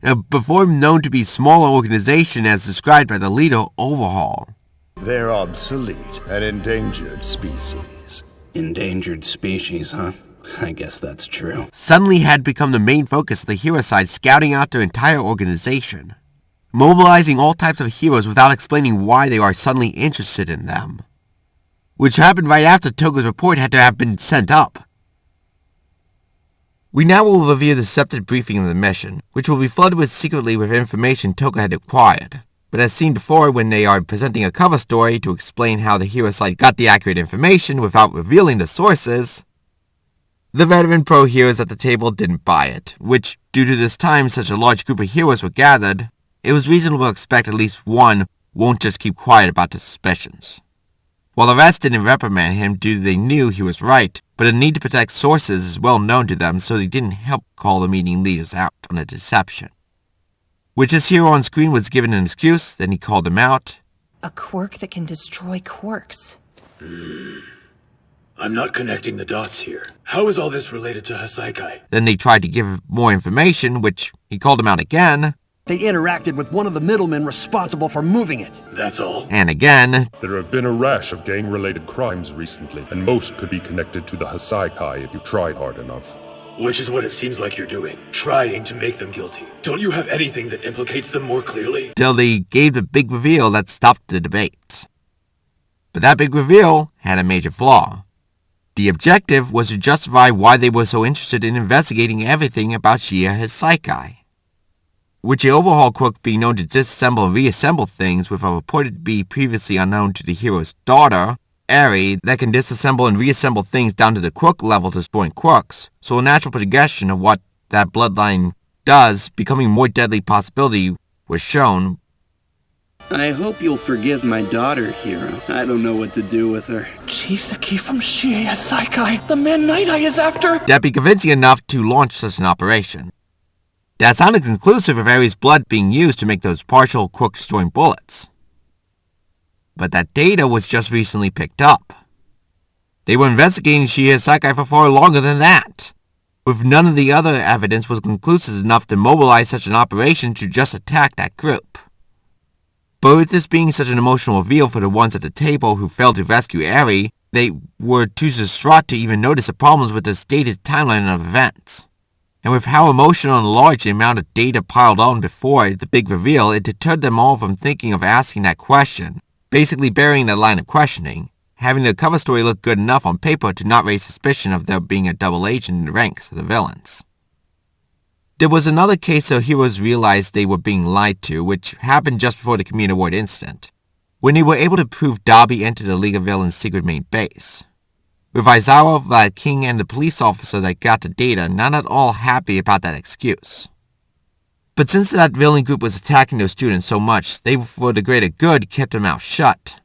a before known to be smaller organization as described by the leader Overhaul. They're obsolete, an endangered species. Endangered species, huh? I guess that's true. Suddenly had become the main focus of the hero side, scouting out their entire organization, mobilizing all types of heroes without explaining why they are suddenly interested in them, which happened right after Toga's report had to have been sent up. We now will review the deceptive briefing of the mission, which will be flooded secretly with information Toga had acquired, but as seen before when they are presenting a cover story to explain how the hero side got the accurate information without revealing the sources, the veteran pro heroes at the table didn't buy it, which, due to this time such a large group of heroes were gathered, it was reasonable to expect at least one won't just keep quiet about the suspicions. While the rest didn't reprimand him due to they knew he was right, but the need to protect sources is well known to them, so they didn't help call the meeting leaders out on a deception. Which his hero on screen was given an excuse, then he called them out. A quirk that can destroy quirks. I'm not connecting the dots here. How is all this related to Hasakai? Then they tried to give more information, which he called him out again. They interacted with one of the middlemen responsible for moving it. That's all. And again. There have been a rash of gang-related crimes recently, and most could be connected to the Hasakai if you tried hard enough. Which is what it seems like you're doing. Trying to make them guilty. Don't you have anything that implicates them more clearly? Till they gave the big reveal that stopped the debate. But that big reveal had a major flaw. The objective was to justify why they were so interested in investigating everything about Shinya Sakai, which the Overhaul quirk being known to disassemble and reassemble things with a reported to be previously unknown to the hero's daughter, Eri, that can disassemble and reassemble things down to the quirk level, destroying quirks, so a natural progression of what that bloodline does, becoming more deadly possibility, was shown. I hope you'll forgive my daughter, Hero. I don't know what to do with her. Chisaki from Shinya Sakai, the man Night Eye is after. That'd be convincing enough to launch such an operation. That sounded conclusive of Eri's blood being used to make those partial quirk-destroying bullets. But that data was just recently picked up. They were investigating Shinya Sakai for far longer than that. with none of the other evidence was conclusive enough to mobilize such an operation to just attack that group. But with this being such an emotional reveal for the ones at the table who failed to rescue Eri, they were too distraught to even notice the problems with the stated timeline of events. And with how emotional and large the amount of data piled on before the big reveal, it deterred them all from thinking of asking that question, basically burying that line of questioning, having the cover story look good enough on paper to not raise suspicion of there being a double agent in the ranks of the villains. There was another case where heroes realized they were being lied to, which happened just before the Community Award incident, when they were able to prove Dabi entered the League of Villains' secret main base. With Aizawa, the king, and the police officer that got the data not at all happy about that excuse. But since that villain group was attacking those students so much, they, for the greater good, kept their mouth shut.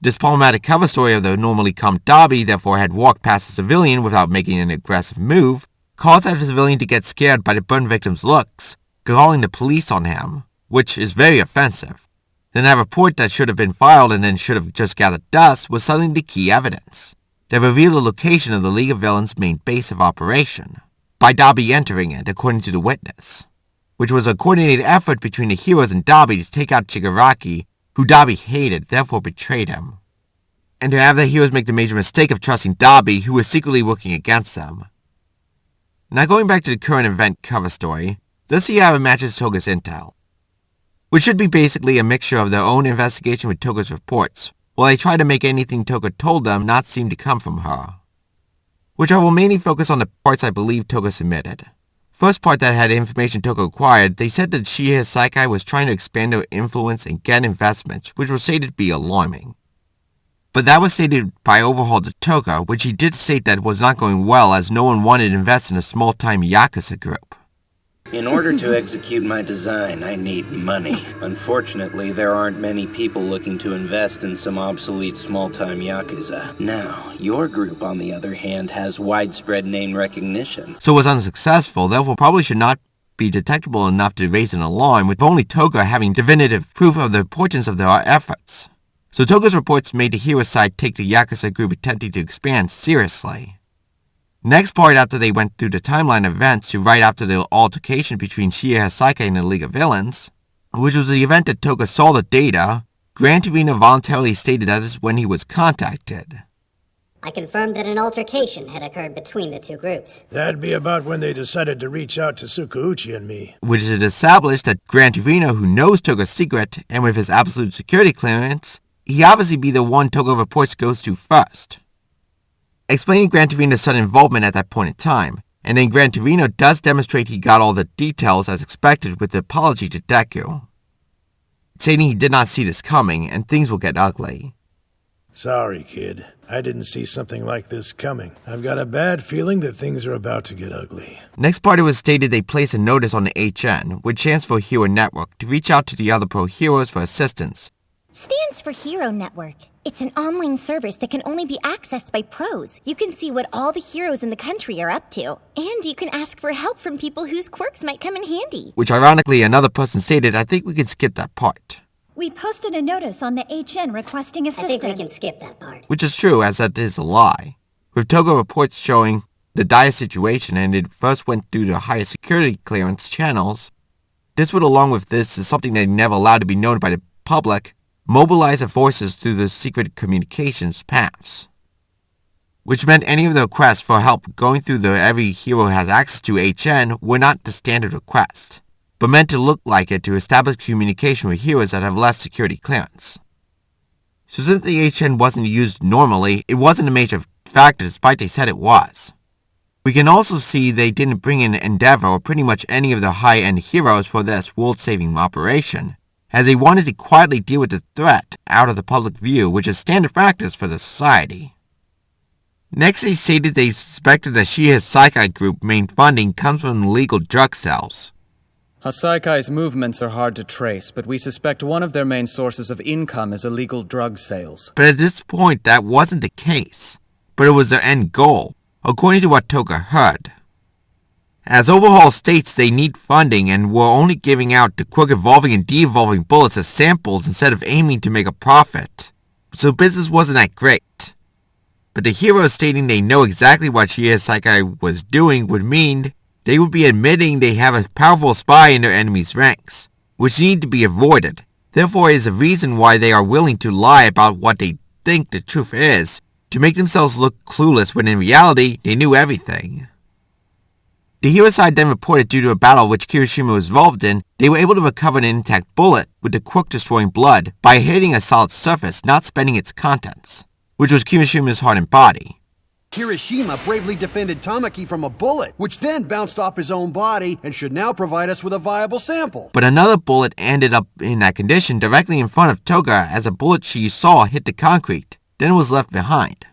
This problematic cover story of the normally calm Dabi therefore had walked past a civilian without making an aggressive move, caused that civilian to get scared by the burn victim's looks, calling the police on him, which is very offensive. Then that report that should have been filed and then should have just gathered dust was suddenly the key evidence that revealed the location of the League of Villains' main base of operation, by Dabi entering it, according to the witness, which was a coordinated effort between the heroes and Dabi to take out Shigaraki, who Dabi hated, therefore betrayed him, and to have the heroes make the major mistake of trusting Dabi, who was secretly working against them. Now going back to the current event cover story, let's see how it matches Toga's intel, which should be basically a mixture of their own investigation with Toga's reports, while they try to make anything Toga told them not seem to come from her. Which I will mainly focus on the parts I believe Toga submitted. First part that had information Toga acquired, they said that Shigeru Saikai was trying to expand their influence and get investments, which was stated to be alarming. But that was stated by Overhaul to Toga, which he did state that was not going well as no one wanted to invest in a small-time Yakuza group. In order to execute my design, I need money. Unfortunately, there aren't many people looking to invest in some obsolete small-time Yakuza. Now, your group, on the other hand, has widespread name recognition. So was unsuccessful, therefore probably should not be detectable enough to raise an alarm, with only Toga having definitive proof of the importance of their efforts. So Toga's reports made the hero side take the Yakuza group attempting to expand seriously. Next part after they went through the timeline events to right after the altercation between Shigeru Saikai and the League of Villains, which was the event that Toga saw the data, Gran Torino voluntarily stated that is when he was contacted. I confirmed that an altercation had occurred between the two groups. That'd be about when they decided to reach out to Tsukauchi and me. Which is established that Gran Torino, who knows Toga's secret, and with his absolute security clearance, he obviously be the one Toga reports goes to first. Explaining Gran Torino's sudden involvement at that point in time, and then Gran Torino does demonstrate he got all the details as expected with the apology to Deku, stating he did not see this coming and things will get ugly. Sorry, kid. I didn't see something like this coming. I've got a bad feeling that things are about to get ugly. Next part it was stated they placed a notice on the HN, which stands for Hero Network, to reach out to the other pro heroes for assistance. Stands for Hero Network. It's an online service that can only be accessed by pros. You can see what all the heroes in the country are up to, and you can ask for help from people whose quirks might come in handy. Which ironically another person stated, I think we can skip that part. We posted a notice on the HN requesting assistance. I think we can skip that part. Which is true, as that is a lie. With Toga reports showing the dire situation and it first went through the higher security clearance channels, this would along with this is something they never allowed to be known by the public, mobilize the forces through the secret communications paths. Which meant any of the requests for help going through the every hero has access to HN were not the standard request, but meant to look like it to establish communication with heroes that have less security clearance. So since the HN wasn't used normally, it wasn't a major factor despite they said it was. We can also see they didn't bring in Endeavor or pretty much any of the high-end heroes for this world-saving operation, as they wanted to quietly deal with the threat out of the public view, which is standard practice for the society. Next, they stated they suspected the Shigeru Saikai group main funding comes from illegal drug sales. Hasaikai's movements are hard to trace, but we suspect one of their main sources of income is illegal drug sales. But at this point, that wasn't the case, but it was their end goal, according to what Toga heard. As Overhaul states, they need funding and were only giving out the Quirk evolving and de-evolving bullets as samples instead of aiming to make a profit. So business wasn't that great. But the heroes stating they know exactly what Shigaraki was doing would mean they would be admitting they have a powerful spy in their enemy's ranks, which need to be avoided. Therefore is a reason why they are willing to lie about what they think the truth is, to make themselves look clueless when in reality they knew everything. The hero side then reported due to a battle which Kirishima was involved in, they were able to recover an intact bullet with the quirk destroying blood by hitting a solid surface, not spending its contents, which was Kirishima's heart and body. Kirishima bravely defended Tamaki from a bullet, which then bounced off his own body and should now provide us with a viable sample. But another bullet ended up in that condition directly in front of Toga as a bullet she saw hit the concrete, then was left behind.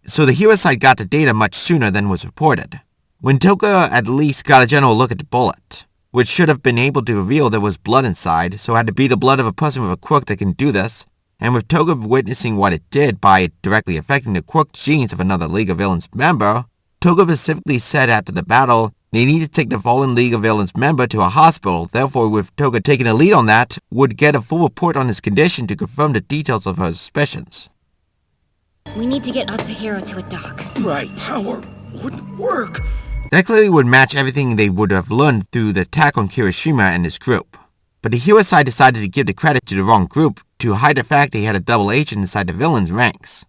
So the hero side got the data much sooner than was reported, when Toga at least got a general look at the bullet, which should have been able to reveal there was blood inside, so it had to be the blood of a person with a quirk that can do this. And with Toga witnessing what it did by it directly affecting the quirk genes of another League of Villains member, Toga specifically said after the battle they needed to take the fallen League of Villains member to a hospital, therefore with Toga taking a lead on that, would get a full report on his condition to confirm the details of her suspicions. We need to get Atsuhiro to a dock. Right. Power wouldn't work. That clearly would match everything they would have learned through the attack on Kirishima and his group. But the hero side decided to give the credit to the wrong group to hide the fact they had a double agent inside the villain's ranks.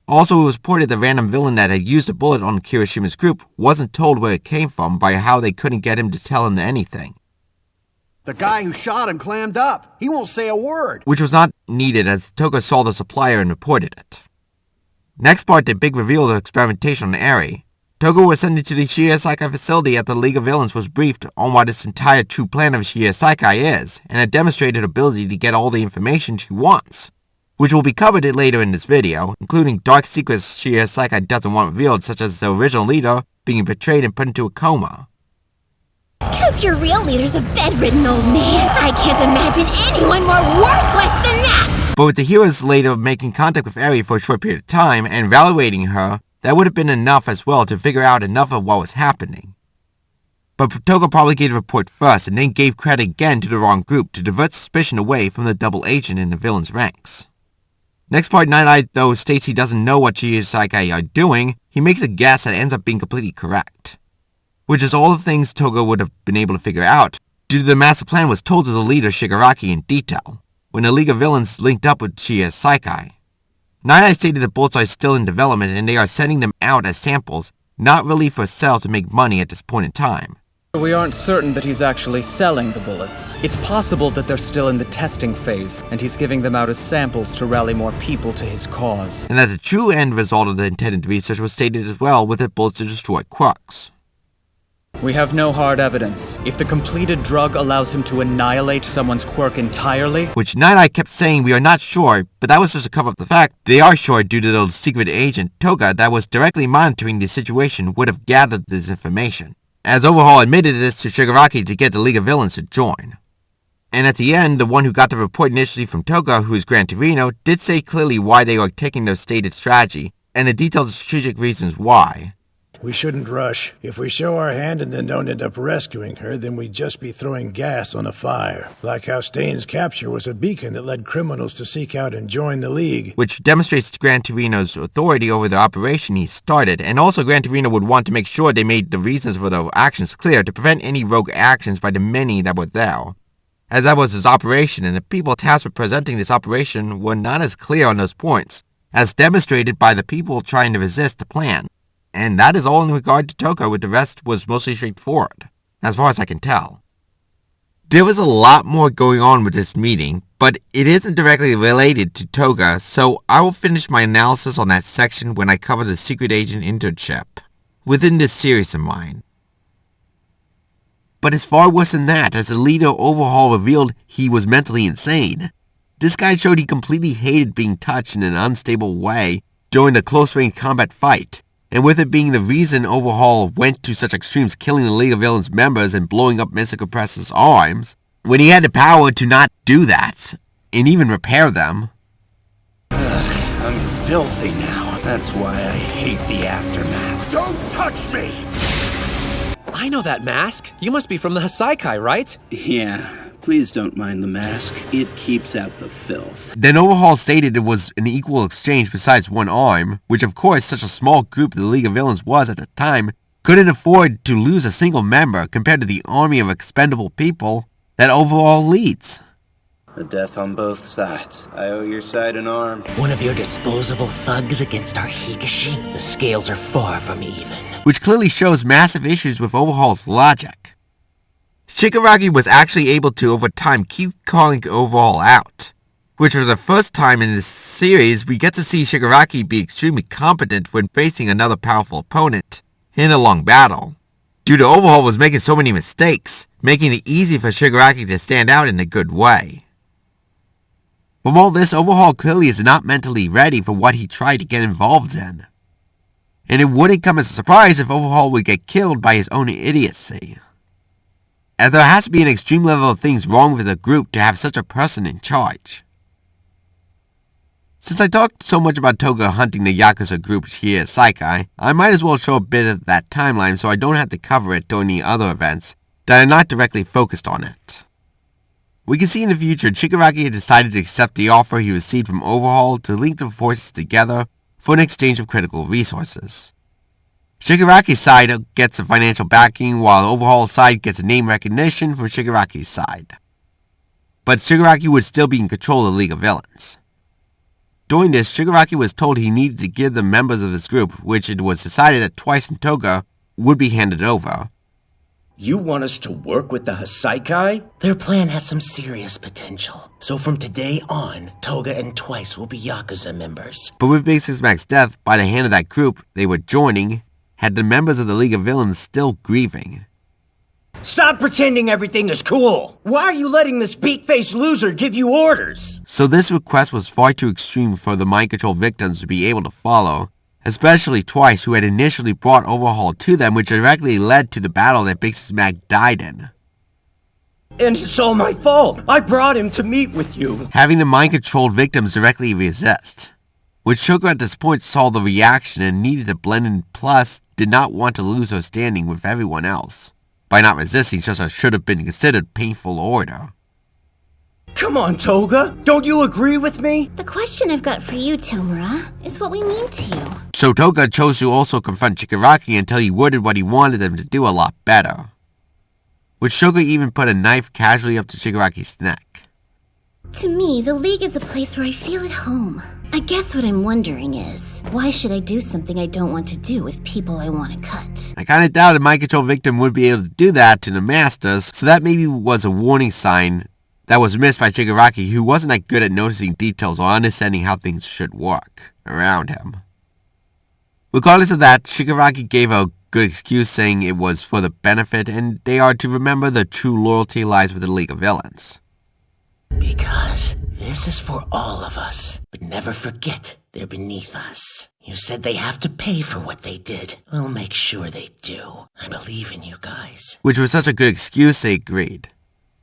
Also, it was reported the random villain that had used a bullet on Kirishima's group wasn't told where it came from by how they couldn't get him to tell him anything. The guy who shot him clammed up. He won't say a word. Which was not needed as Toga saw the supplier and reported it. Next part, the big reveal of the experimentation on Eri. Toga was sent into the Shigaraki facility after the League of Villains was briefed on what this entire true plan of Shigaraki is, and had demonstrated ability to get all the information she wants, which will be covered later in this video, including dark secrets Shigaraki doesn't want revealed, such as the original leader being betrayed and put into a coma. Because your real leader's a bedridden old man. I can't imagine anyone more worthless than that! But with the heroes later making contact with Eri for a short period of time and evaluating her, that would have been enough as well to figure out enough of what was happening. But Toga probably gave the report first and then gave credit again to the wrong group to divert suspicion away from the double agent in the villain's ranks. Next part, Night-Eye though states he doesn't know what Shigaraki are doing, he makes a guess that ends up being completely correct. Which is all the things Toga would have been able to figure out, due to the master plan was told to the leader Shigaraki in detail, when the League of Villains linked up with Shigaraki. Night-Eye stated the bullets are still in development and they are sending them out as samples, not really for sale to make money at this point in time. We aren't certain that he's actually selling the bullets. It's possible that they're still in the testing phase, and he's giving them out as samples to rally more people to his cause. And that the true end result of the intended research was stated as well with the bullets to destroy quirks. We have no hard evidence. If the completed drug allows him to annihilate someone's quirk entirely... Which Night-Eye kept saying we are not sure, but that was just to cover up the fact they are sure due to the secret agent Toga that was directly monitoring the situation would have gathered this information, as Overhaul admitted this to Shigaraki to get the League of Villains to join. And at the end, the one who got the report initially from Toga, who is Gran Torino, did say clearly why they are taking their stated strategy, and the detailed strategic reasons why. We shouldn't rush. If we show our hand and then don't end up rescuing her, then we'd just be throwing gas on a fire. Like how Stain's capture was a beacon that led criminals to seek out and join the League. Which demonstrates Gran Torino's authority over the operation he started, and also Gran Torino would want to make sure they made the reasons for their actions clear to prevent any rogue actions by the many that were there, as that was his operation, and the people tasked with presenting this operation were not as clear on those points, as demonstrated by the people trying to resist the plan. And that is all in regard to Toga, with the rest was mostly straightforward, as far as I can tell. There was a lot more going on with this meeting, but it isn't directly related to Toga, so I will finish my analysis on that section when I cover the secret agent internship within this series of mine. But it's far worse than that, as the leader Overhaul revealed he was mentally insane. This guy showed he completely hated being touched in an unstable way during the close-range combat fight. And with it being the reason Overhaul went to such extremes, killing the League of Villains members and blowing up Mystical Press's arms, when he had the power to not do that, and even repair them. I'm filthy now. That's why I hate the aftermath. Don't touch me! I know that mask. You must be from the Hasaikai, right? Yeah, Please don't mind the mask. It keeps out the filth. Then Overhaul stated it was an equal exchange besides one arm, which of course such a small group the League of Villains was at the time couldn't afford to lose a single member compared to the army of expendable people that Overhaul leads. A death on both sides. I owe your side an arm. One of your disposable thugs against our Hikashi? The scales are far from even. Which clearly shows massive issues with Overhaul's logic. Shigaraki was actually able to, over time, keep calling Overhaul out. Which for the first time in this series, we get to see Shigaraki be extremely competent when facing another powerful opponent in a long battle. Due to Overhaul was making so many mistakes, making it easy for Shigaraki to stand out in a good way. From all this, Overhaul clearly is not mentally ready for what he tried to get involved in. And it wouldn't come as a surprise if Overhaul would get killed by his own idiocy. As there has to be an extreme level of things wrong with a group to have such a person in charge. Since I talked so much about Toga hunting the Yakuza group Shiya Saikai, I might as well show a bit of that timeline so I don't have to cover it during the other events that are not directly focused on it. We can see in the future Shigaraki had decided to accept the offer he received from Overhaul to link the forces together for an exchange of critical resources. Shigaraki's side gets the financial backing, while Overhaul's side gets a name recognition from Shigaraki's side. But Shigaraki would still be in control of the League of Villains. During this, Shigaraki was told he needed to give the members of this group, which it was decided that Twice and Toga would be handed over. You want us to work with the Hasaikai? Their plan has some serious potential. So from today on, Toga and Twice will be Yakuza members. But with Big Sis Mag's death, by the hand of that group they were joining, had the members of the League of Villains still grieving. Stop pretending everything is cool! Why are you letting this beak-faced loser give you orders? So this request was far too extreme for the mind control victims to be able to follow, especially Twice, who had initially brought Overhaul to them, which directly led to the battle that Big Sis Mag died in. And it's all my fault! I brought him to meet with you! Having the mind-controlled victims directly resist. Which Shogo at this point saw the reaction and needed to blend in, plus did not want to lose her standing with everyone else by not resisting such a should-have-been considered painful order. Come on, Toga! Don't you agree with me? The question I've got for you, Tomura, is what we mean to you. So Toga chose to also confront Shigaraki until he worded what he wanted them to do a lot better. Which Shoga even put a knife casually up to Shigaraki's neck. To me, the League is a place where I feel at home. I guess what I'm wondering is, why should I do something I don't want to do with people I want to cut? I kinda doubted a mind control victim would be able to do that to the masters, so that maybe was a warning sign that was missed by Shigaraki, who wasn't that good at noticing details or understanding how things should work around him. Regardless of that, Shigaraki gave a good excuse saying it was for the benefit and they are to remember the true loyalty lies with the League of Villains. Because this is for all of us, but never forget they're beneath us. You said they have to pay for what they did. We'll make sure they do. I believe in you guys. Which was such a good excuse they agreed.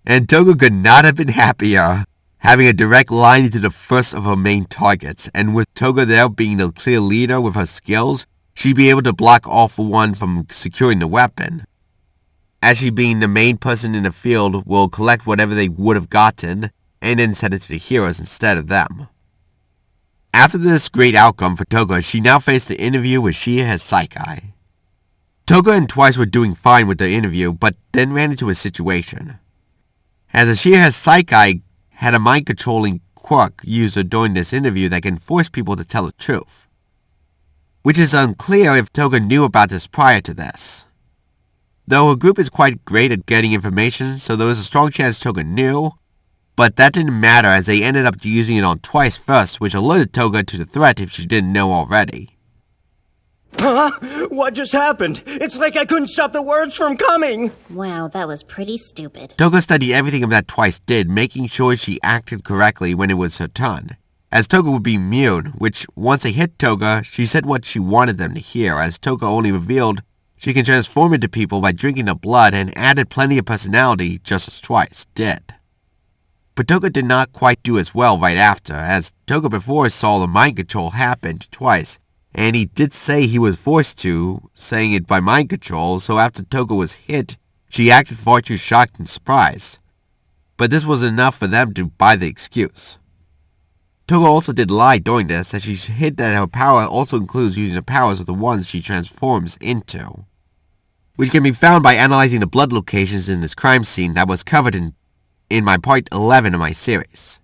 And Toga could not have been happier, having a direct line into the first of her main targets, and with Toga there being the clear leader with her skills, she'd be able to block All For One from securing the weapon. As she being the main person in the field will collect whatever they would have gotten, and then send it to the heroes instead of them. After this great outcome for Toga, she now faced the interview with Shiya Saikai. Toga and Twice were doing fine with the interview, but then ran into a situation. As the Shiya Saikai had a mind-controlling quirk user during this interview that can force people to tell the truth. Which is unclear if Toga knew about this prior to this. Though her group is quite great at getting information, so there was a strong chance Toga knew, but that didn't matter as they ended up using it on Twice first, which alerted Toga to the threat if she didn't know already. Huh? What just happened? It's like I couldn't stop the words from coming! Wow, that was pretty stupid. Toga studied everything that Twice did, making sure she acted correctly when it was her turn, as Toga would be immune, which once they hit Toga, she said what she wanted them to hear, as Toga only revealed she can transform into people by drinking the blood and added plenty of personality just as Twice did. But Toga did not quite do as well right after, as Toga before saw the mind control happen to Twice, and he did say he was forced to, saying it by mind control, so after Toga was hit, she acted far too shocked and surprised. but this was enough for them to buy the excuse. Toga also did lie during this, as she hid that her power also includes using the powers of the ones she transforms into, which can be found by analyzing the blood locations in this crime scene that was covered in my part 11 of my series.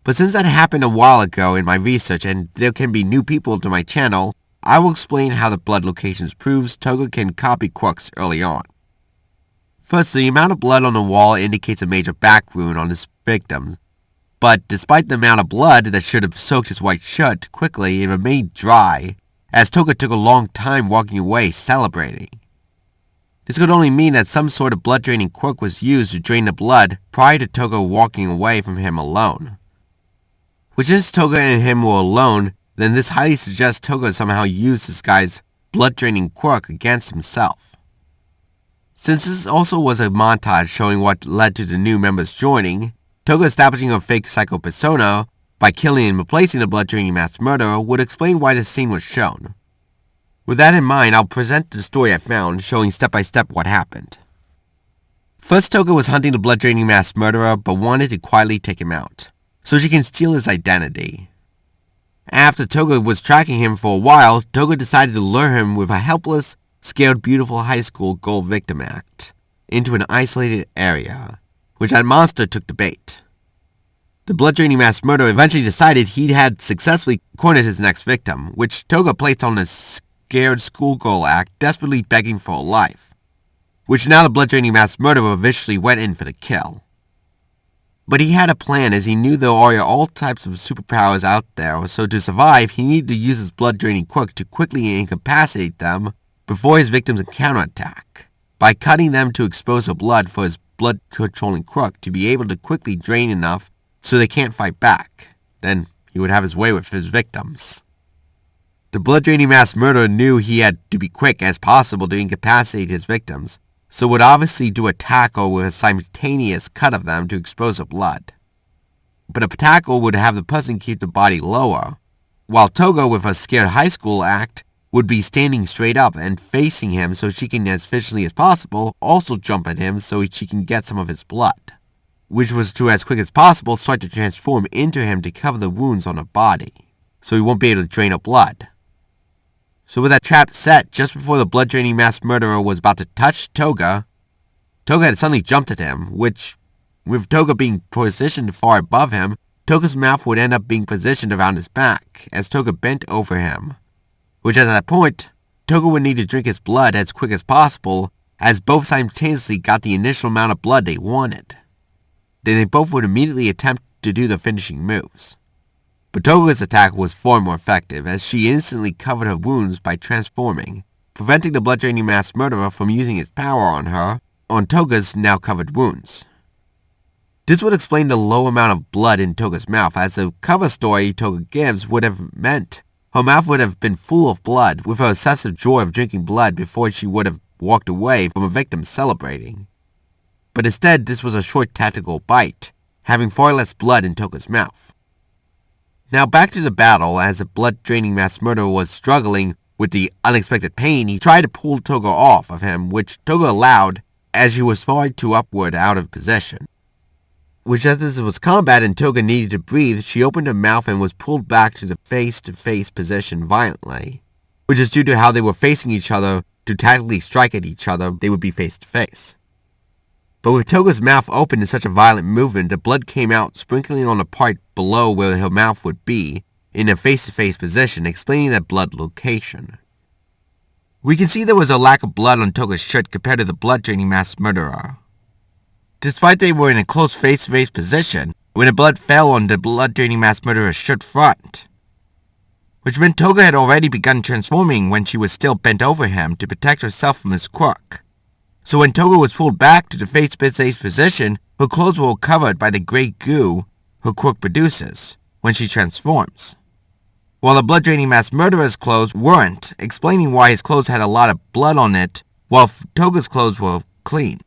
But since that happened a while ago in my research and there can be new people to my channel, I will explain how the blood locations proves Toga can copy quirks early on. First, the amount of blood on the wall indicates a major back wound on this victim, but despite the amount of blood that should have soaked his white shirt quickly, it remained dry, as Toga took a long time walking away celebrating. This could only mean that some sort of blood-draining quirk was used to drain the blood prior to Toga walking away from him alone. Which since Toga and him were alone, then this highly suggests Toga somehow used this guy's blood-draining quirk against himself. Since this also was a montage showing what led to the new members joining, Toga establishing a fake psycho persona by killing and replacing the blood-draining mass murderer would explain why this scene was shown. With that in mind, I'll present the story I found, showing step-by-step what happened. First, Toga was hunting the blood-draining mass murderer, but wanted to quietly take him out, so she can steal his identity. After Toga was tracking him for a while, Toga decided to lure him with a helpless, scared, beautiful high school girl victim act into an isolated area, which that monster took the bait. The blood-draining mass murderer eventually decided he had successfully cornered his next victim, which Toga placed on a scared schoolgirl act, desperately begging for her life, which now the blood-draining mass murderer viciously went in for the kill. But he had a plan, as he knew there are all types of superpowers out there, so to survive, he needed to use his blood-draining quirk to quickly incapacitate them before his victims counterattack, by cutting them to expose the blood for his blood-controlling quirk to be able to quickly drain enough so they can't fight back. Then he would have his way with his victims. The blood-draining mass murderer knew he had to be quick as possible to incapacitate his victims, so would obviously do a tackle with a simultaneous cut of them to expose the blood. But a tackle would have the person keep the body lower, while Toga with a scared high school act would be standing straight up and facing him so she can, as efficiently as possible, also jump at him so she can get some of his blood, which was to, as quick as possible, start to transform into him to cover the wounds on her body, so he won't be able to drain her blood. So with that trap set, just before the blood-draining mass murderer was about to touch Toga, Toga had suddenly jumped at him, which, with Toga being positioned far above him, Toga's mouth would end up being positioned around his back, as Toga bent over him, which at that point, Toga would need to drink his blood as quick as possible, as both simultaneously got the initial amount of blood they wanted. Then they both would immediately attempt to do the finishing moves. But Toga's attack was far more effective, as she instantly covered her wounds by transforming, preventing the blood-draining mass murderer from using his power on Toga's now covered wounds. This would explain the low amount of blood in Toga's mouth, as the cover story Toga gives would have meant her mouth would have been full of blood, with her excessive joy of drinking blood before she would have walked away from a victim celebrating. But instead, this was a short tactical bite, having far less blood in Toga's mouth. Now back to the battle, as the blood-draining mass murderer was struggling with the unexpected pain, he tried to pull Toga off of him, which Toga allowed, as she was far too upward out of position. Which, as this was combat and Toga needed to breathe, she opened her mouth and was pulled back to the face-to-face position violently, which is due to how they were facing each other. To tactically strike at each other, they would be face-to-face. But with Toga's mouth open in such a violent movement, the blood came out, sprinkling on the part below where her mouth would be, in a face-to-face position, explaining that blood location. We can see there was a lack of blood on Toga's shirt compared to the blood-draining mass murderer. Despite they were in a close face-to-face position, when the blood fell on the blood-draining mass murderer's shirt front, which meant Toga had already begun transforming when she was still bent over him to protect herself from his quirk. So when Toga was pulled back to the face-to-face position, her clothes were covered by the gray goo her quirk produces when she transforms, while the blood-draining mass murderer's clothes weren't, explaining why his clothes had a lot of blood on it, while Toga's clothes were clean.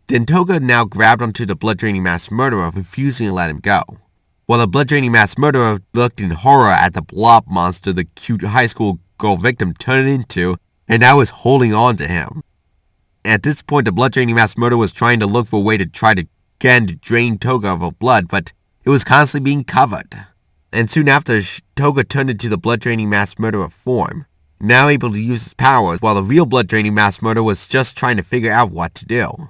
Then Toga now grabbed onto the blood-draining mass murderer, refusing to let him go, while the blood-draining mass murderer looked in horror at the blob monster the cute high school girl victim turned into, and now was holding on to him. At this point, the blood-draining mass murderer was trying to look for a way to try to began to drain Toga of her blood, but it was constantly being covered. And soon after, Toga turned into the blood-draining mass murderer form, now able to use his powers, while the real blood-draining mass murderer was just trying to figure out what to do.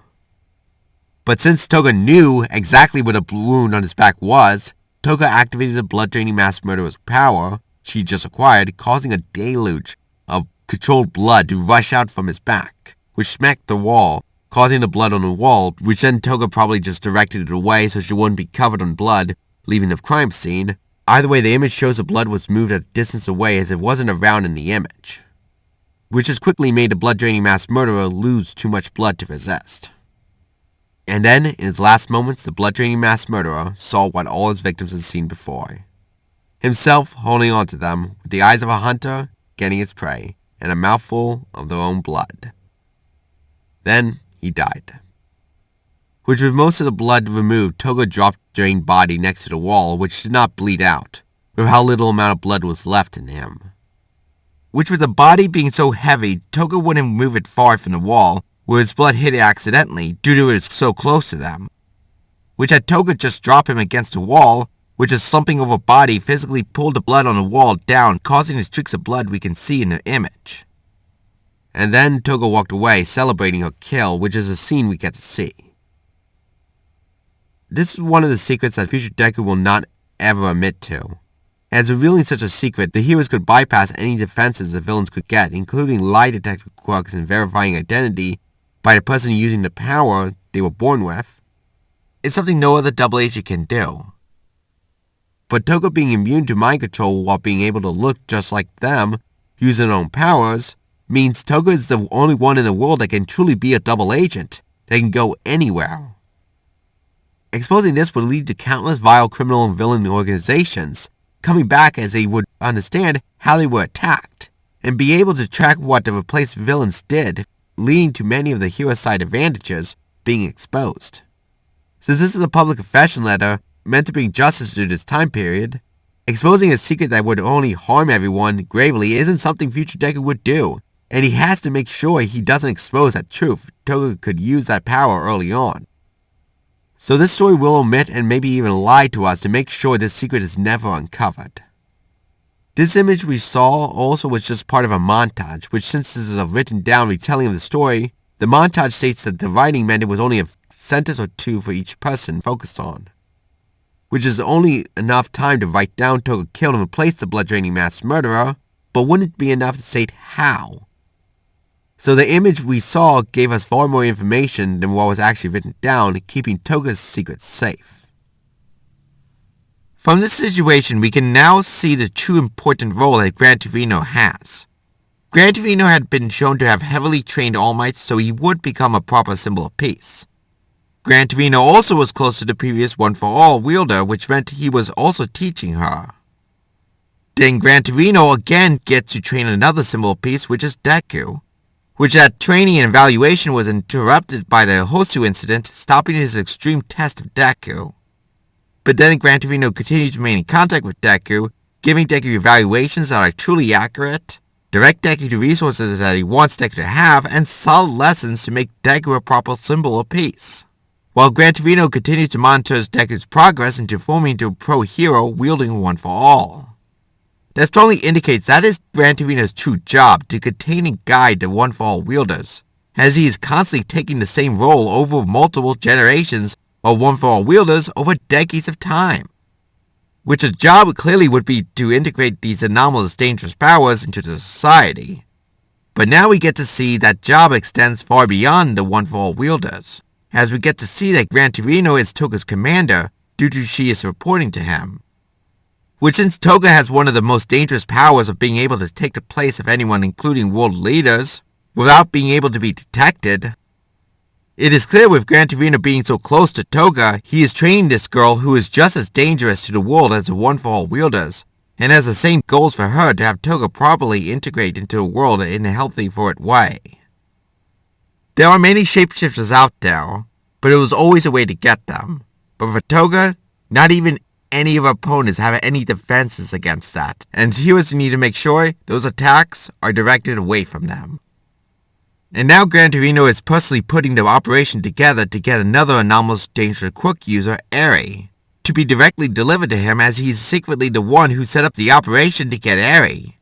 But since Toga knew exactly what a wound on his back was, Toga activated the blood-draining mass murderer's power she just acquired, causing a deluge of controlled blood to rush out from his back, which smacked the wall, causing the blood on the wall, which then Toga probably just directed it away so she wouldn't be covered in blood, leaving the crime scene. Either way, the image shows the blood was moved a distance away as it wasn't around in the image, which has quickly made the blood-draining mass murderer lose too much blood to resist. And then, in his last moments, the blood-draining mass murderer saw what all his victims had seen before. Himself holding on to them, with the eyes of a hunter getting his prey, and a mouthful of their own blood. Then, he died. Which with most of the blood removed, Toga dropped the drained body next to the wall, which did not bleed out, with how little amount of blood was left in him. Which with the body being so heavy, Toga wouldn't move it far from the wall, where his blood hit it accidentally, due to it was so close to them. Which had Toga just drop him against the wall, which is slumping over body physically pulled the blood on the wall down, causing the streaks of blood we can see in the image. And then Toga walked away, celebrating her kill, which is a scene we get to see. This is one of the secrets that future Deku will not ever admit to. As revealing such a secret, the heroes could bypass any defenses the villains could get, including lie detector quirks and verifying identity by the person using the power they were born with. It's something no other double agent can do. But Toga being immune to mind control while being able to look just like them, using their own powers, means Toga is the only one in the world that can truly be a double agent, that can go anywhere. Exposing this would lead to countless vile criminal and villain organizations coming back as they would understand how they were attacked, and be able to track what the replaced villains did, leading to many of the hero side advantages being exposed. Since this is a public confession letter meant to bring justice to this time period, exposing a secret that would only harm everyone gravely isn't something future Deku would do, and he has to make sure he doesn't expose that truth. Toga could use that power early on. So this story will omit and maybe even lie to us to make sure this secret is never uncovered. This image we saw also was just part of a montage, which since this is a written down retelling of the story, the montage states that the writing meant it was only a sentence or two for each person focused on, which is only enough time to write down Toga killed and replaced the blood-draining mass murderer, but wouldn't it be enough to state how? So the image we saw gave us far more information than what was actually written down, keeping Toga's secret safe. From this situation, we can now see the true important role that Gran Torino has. Gran Torino had been shown to have heavily trained All Might, so he would become a proper symbol of peace. Gran Torino also was close to the previous One-for-All wielder, which meant he was also teaching her. Then Gran Torino again gets to train another symbol of peace, which is Deku, which at training and evaluation was interrupted by the Hosu incident, stopping his extreme test of Deku. But then Gran Torino continued to remain in contact with Deku, giving Deku evaluations that are truly accurate, direct Deku to resources that he wants Deku to have, and solid lessons to make Deku a proper symbol of peace. While Gran Torino continues to monitor Deku's progress into forming into a pro-hero wielding One-for-All. That strongly indicates that is Gran Torino's true job, to contain and guide the One-for-All wielders, as he is constantly taking the same role over multiple generations of One-for-All wielders over decades of time. Which his job clearly would be to integrate these anomalous dangerous powers into the society. But now we get to see that job extends far beyond the One-for-All wielders, as we get to see that Gran Torino is Toga's commander due to she is reporting to him. Which since Toga has one of the most dangerous powers of being able to take the place of anyone including world leaders, without being able to be detected, it is clear with Gran Torino being so close to Toga, he is training this girl who is just as dangerous to the world as the One-for-All wielders, and has the same goals for her to have Toga properly integrate into the world in a healthy for it way. There are many shapeshifters out there, but it was always a way to get them. But for Toga, not even any of our opponents have any defenses against that, and heroes need to make sure those attacks are directed away from them. And now Gran Torino is personally putting the operation together to get another anomalous dangerous quirk user, Eri, to be directly delivered to him, as he's secretly the one who set up the operation to get Eri,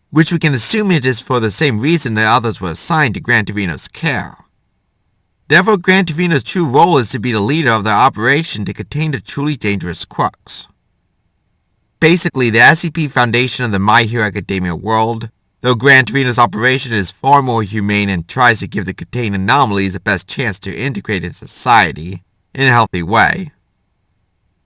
which we can assume it is for the same reason the others were assigned to Gran Torino's care. Therefore, Gran Torino's true role is to be the leader of the operation to contain the truly dangerous quirks. Basically, the SCP Foundation of the My Hero Academia world, though Gran Torino's operation is far more humane and tries to give the contained anomalies the best chance to integrate in society in a healthy way,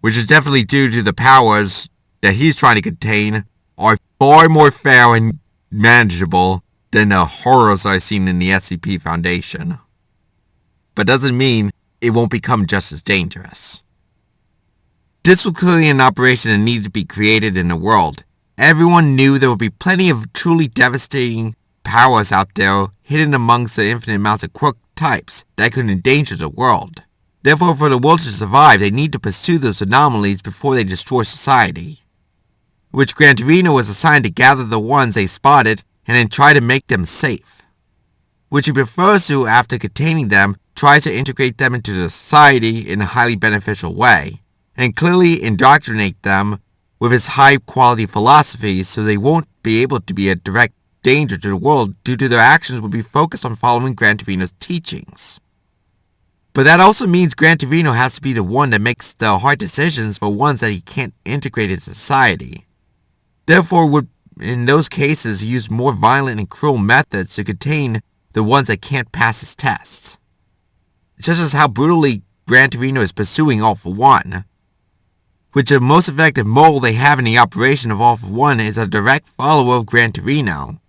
which is definitely due to the powers that he's trying to contain are far more fair and manageable than the horrors I've seen in the SCP Foundation. But doesn't mean it won't become just as dangerous. This was clearly an operation that needed to be created in the world. Everyone knew there would be plenty of truly devastating powers out there hidden amongst the infinite amounts of quirk types that could endanger the world. Therefore, for the world to survive, they need to pursue those anomalies before they destroy society, which Gran Torino was assigned to gather the ones they spotted and then try to make them safe, which he prefers to, after containing them, tries to integrate them into the society in a highly beneficial way, and clearly indoctrinate them with his high-quality philosophies so they won't be able to be a direct danger to the world due to their actions will be focused on following Gran Torino's teachings. But that also means Gran Torino has to be the one that makes the hard decisions for ones that he can't integrate into society. Therefore, would in those cases use more violent and cruel methods to contain the ones that can't pass his tests. Just as how brutally Gran Torino is pursuing All for One, which the most effective mole they have in the operation of All for One is a direct follower of Gran Torino,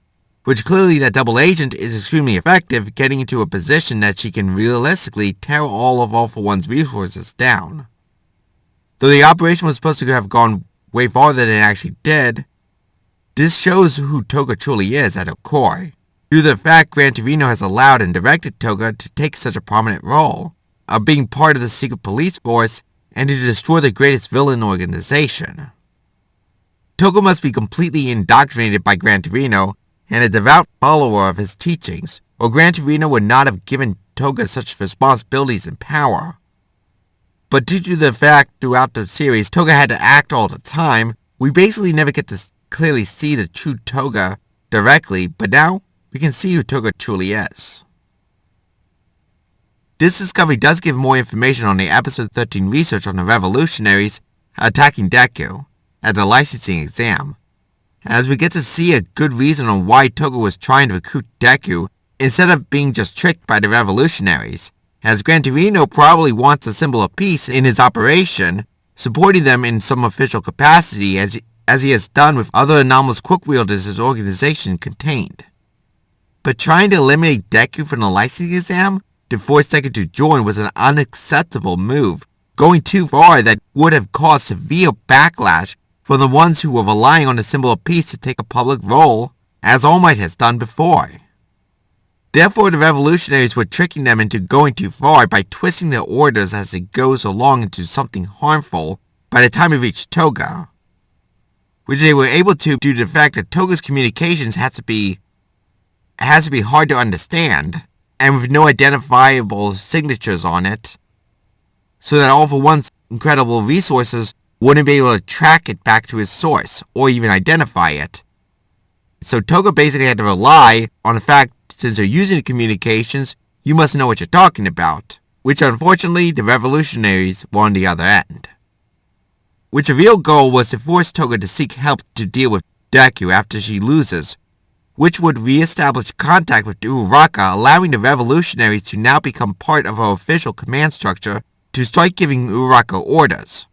which clearly that double agent is extremely effective, getting into a position that she can realistically tear all of All for One's resources down. Though the operation was supposed to have gone way farther than it actually did, this shows who Toga truly is at her core, due to the fact Gran Torino has allowed and directed Toga to take such a prominent role of being part of the secret police force and to destroy the greatest villain organization. Toga must be completely indoctrinated by Gran Torino and a devout follower of his teachings, or Gran Torino would not have given Toga such responsibilities and power. But due to the fact throughout the series Toga had to act all the time, we basically never get to clearly see the true Toga directly, but now we can see who Toga truly is. This discovery does give more information on the episode 13 research on the revolutionaries attacking Deku at the licensing exam, as we get to see a good reason on why Toga was trying to recruit Deku instead of being just tricked by the revolutionaries, as Gran Torino probably wants a symbol of peace in his operation, supporting them in some official capacity as he has done with other anomalous quirk wielders his organization contained. But trying to eliminate Deku from the licensing exam to force Deku to join was an unacceptable move, going too far that would have caused severe backlash for the ones who were relying on the symbol of peace to take a public role, as All Might has done before. Therefore, the revolutionaries were tricking them into going too far by twisting their orders as it goes along into something harmful by the time it reached Toga, which they were able to due to the fact that Toga's communications has to be hard to understand, and with no identifiable signatures on it, so that All for One's incredible resources wouldn't be able to track it back to its source, or even identify it. So Toga basically had to rely on the fact, since they're using the communications, you must know what you're talking about, which unfortunately the revolutionaries were on the other end. Which the real goal was to force Toga to seek help to deal with Deku after she loses, which would re-establish contact with Uraraka, allowing the revolutionaries to now become part of her official command structure to start giving Uraraka orders,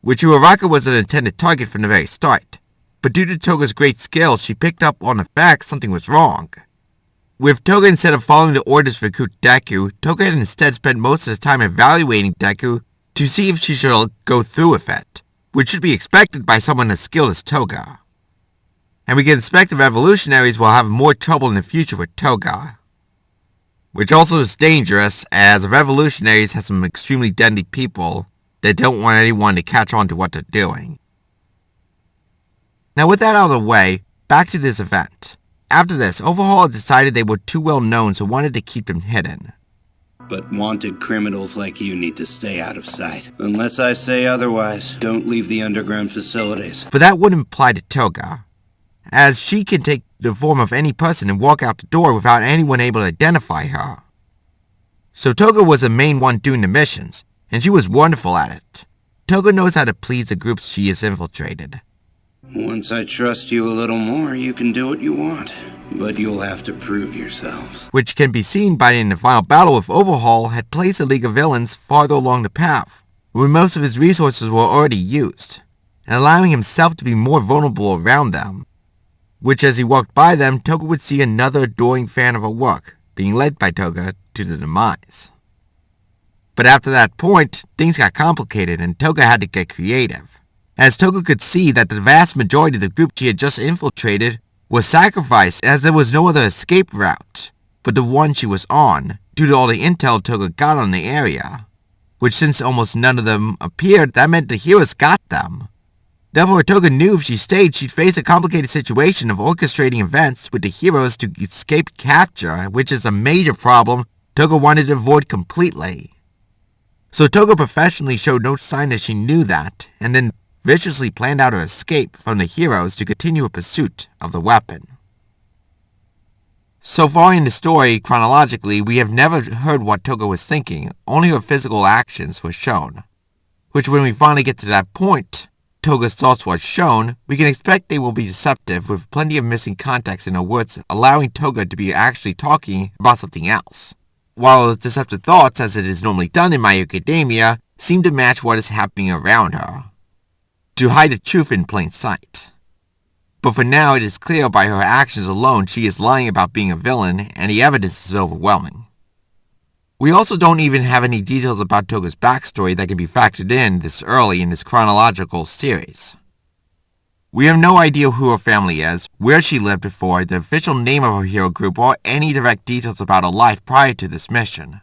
which Uraraka was an intended target from the very start. But due to Toga's great skills, she picked up on the fact something was wrong. With Toga, instead of following the orders to recruit Deku, Toga had instead spent most of the time evaluating Deku to see if she should go through with it, which should be expected by someone as skilled as Toga. And we can expect the revolutionaries will have more trouble in the future with Toga, which also is dangerous, as the revolutionaries have some extremely deadly people that don't want anyone to catch on to what they're doing. Now with that out of the way, back to this event. After this, Overhaul decided they were too well known, so wanted to keep them hidden. But wanted criminals like you need to stay out of sight. Unless I say otherwise, don't leave the underground facilities. But that wouldn't apply to Toga, as she can take the form of any person and walk out the door without anyone able to identify her. So Toga was the main one doing the missions, and she was wonderful at it. Toga knows how to please the groups she has infiltrated. Once I trust you a little more, you can do what you want. But you'll have to prove yourselves. Which can be seen by in the final battle with Overhaul had placed the League of Villains farther along the path, where most of his resources were already used, and allowing himself to be more vulnerable around them. Which as he walked by them, Toga would see another adoring fan of her work, being led by Toga to the demise. But after that point, things got complicated and Toga had to get creative, as Toga could see that the vast majority of the group she had just infiltrated was sacrificed, as there was no other escape route but the one she was on, due to all the intel Toga got on the area, which since almost none of them appeared, that meant the heroes got them. Therefore, Toga knew if she stayed, she'd face a complicated situation of orchestrating events with the heroes to escape capture, which is a major problem Toga wanted to avoid completely. So Toga professionally showed no sign that she knew that, and then viciously planned out her escape from the heroes to continue her pursuit of the weapon. So far in the story, chronologically, we have never heard what Toga was thinking, only her physical actions were shown. Which when we finally get to that point, Toga's thoughts were shown, we can expect they will be deceptive with plenty of missing context in her words, allowing Toga to be actually talking about something else. While deceptive thoughts, as it is normally done in My Hero Academia, seem to match what is happening around her, to hide the truth in plain sight. But for now, it is clear by her actions alone she is lying about being a villain, and the evidence is overwhelming. We also don't even have any details about Toga's backstory that can be factored in this early in this chronological series. We have no idea who her family is, where she lived before, the official name of her hero group, or any direct details about her life prior to this mission.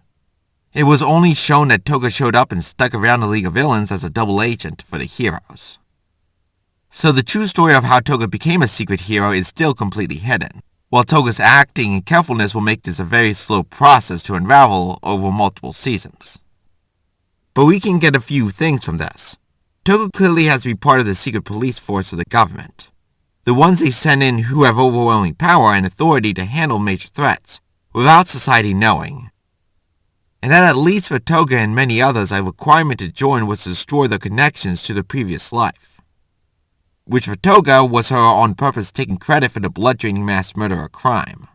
It was only shown that Toga showed up and stuck around the League of Villains as a double agent for the heroes. So the true story of how Toga became a secret hero is still completely hidden, while Toga's acting and carefulness will make this a very slow process to unravel over multiple seasons. But we can get a few things from this. Toga clearly has to be part of the secret police force of the government, the ones they send in who have overwhelming power and authority to handle major threats, without society knowing. And that at least for Toga and many others, a requirement to join was to destroy their connections to the previous life. Which for Toga was her on purpose taking credit for the blood-draining mass murderer crime.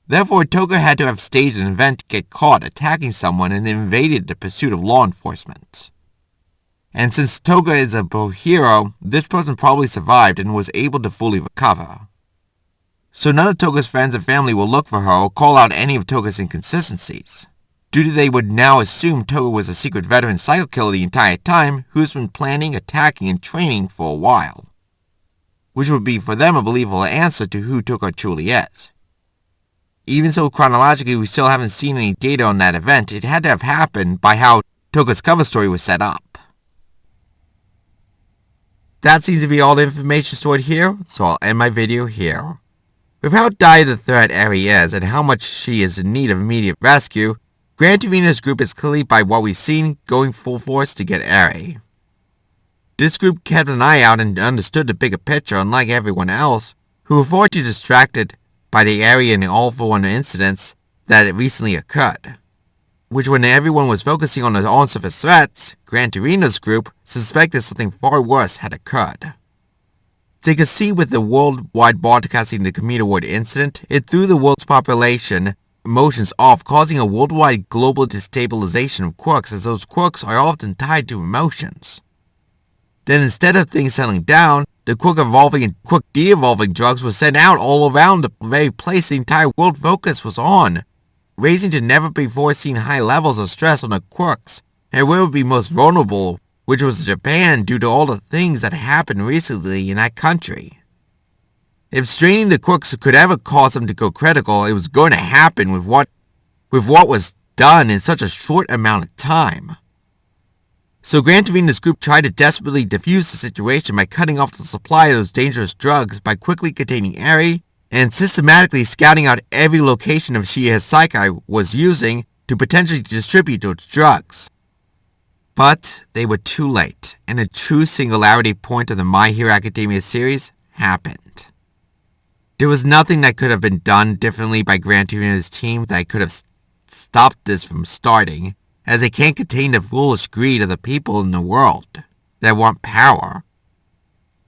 Therefore, Toga had to have staged an event to get caught attacking someone and invaded the pursuit of law enforcement. And since Toga is a hero, this person probably survived and was able to fully recover. So none of Toga's friends and family will look for her or call out any of Toga's inconsistencies, due to they would now assume Toga was a secret veteran psycho killer the entire time who's been planning, attacking, and training for a while. Which would be for them a believable answer to who Toga truly is. Even so, chronologically we still haven't seen any data on that event. It had to have happened by how Toga's cover story was set up. That seems to be all the information stored here, so I'll end my video here. With how dire the threat Eri is and how much she is in need of immediate rescue, Gran Torino's group is clearly by what we've seen going full force to get Eri. This group kept an eye out and understood the bigger picture, unlike everyone else, who were far too distracted by the Eri and the all-for-one incidents that recently occurred. Which when everyone was focusing on the on-surface threats, Gran Torino's group suspected something far worse had occurred. They could see with the worldwide broadcasting the Commuter Ward incident, it threw the world's population emotions off, causing a worldwide global destabilization of quirks, as those quirks are often tied to emotions. Then instead of things settling down, the quirk evolving and quirk de-evolving drugs were sent out all around the very place the entire world focus was on, raising to never before seen high levels of stress on the quirks, and where it would be most vulnerable, which was Japan, due to all the things that happened recently in that country. If straining the quirks could ever cause them to go critical, it was going to happen with what was done in such a short amount of time. So Gran Torino's group tried to desperately defuse the situation by cutting off the supply of those dangerous drugs by quickly containing Eri and systematically scouting out every location of Shigaraki was using to potentially distribute its drugs. But they were too late, and a true singularity point of the My Hero Academia series happened. There was nothing that could have been done differently by Gran Torino's team that could have stopped this from starting, as they can't contain the foolish greed of the people in the world that want power.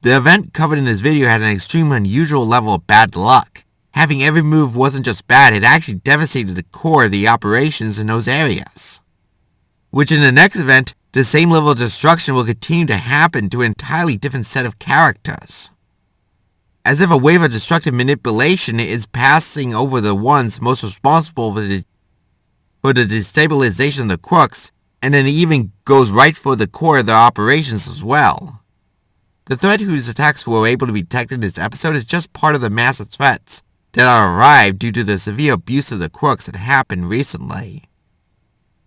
The event covered in this video had an extremely unusual level of bad luck. Having every move wasn't just bad, it actually devastated the core of the operations in those areas. Which in the next event, the same level of destruction will continue to happen to an entirely different set of characters. As if a wave of destructive manipulation is passing over the ones most responsible for the destabilization of the quirks, and then it even goes right for the core of their operations as well. The threat whose attacks were able to be detected in this episode is just part of the massive threats that are arrived due to the severe abuse of the quirks that happened recently.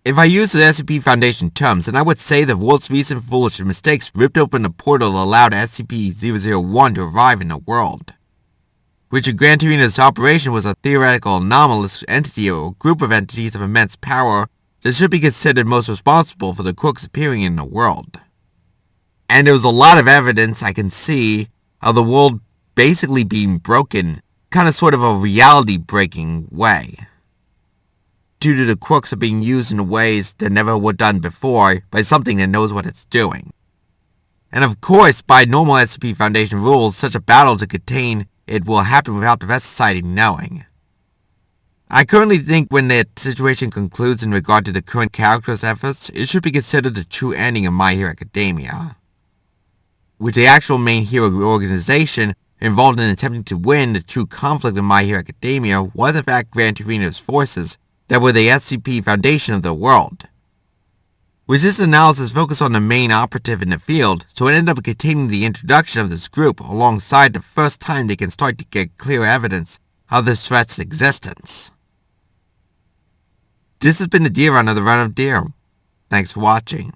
If I use the SCP Foundation terms, then I would say the world's recent foolish mistakes ripped open the portal that allowed SCP-001 to arrive in the world, which in Gran Torino's operation was a theoretical anomalous entity or group of entities of immense power that should be considered most responsible for the quirks appearing in the world. And there was a lot of evidence I can see of the world basically being broken, kind of sort of a reality-breaking way, due to the quirks are being used in ways that never were done before by something that knows what it's doing. And of course, by normal SCP Foundation rules, such a battle to contain it will happen without the rest of society knowing. I currently think when that situation concludes in regard to the current characters' efforts, it should be considered the true ending of My Hero Academia, with the actual main hero organization involved in attempting to win the true conflict of My Hero Academia was in fact Gran Torino's forces that were the SCP Foundation of the world. With this analysis focused on the main operative in the field, so it ended up containing the introduction of this group alongside the first time they can start to get clear evidence of this threat's existence. This has been the Deer Runner, the Run of Deer. Thanks for watching.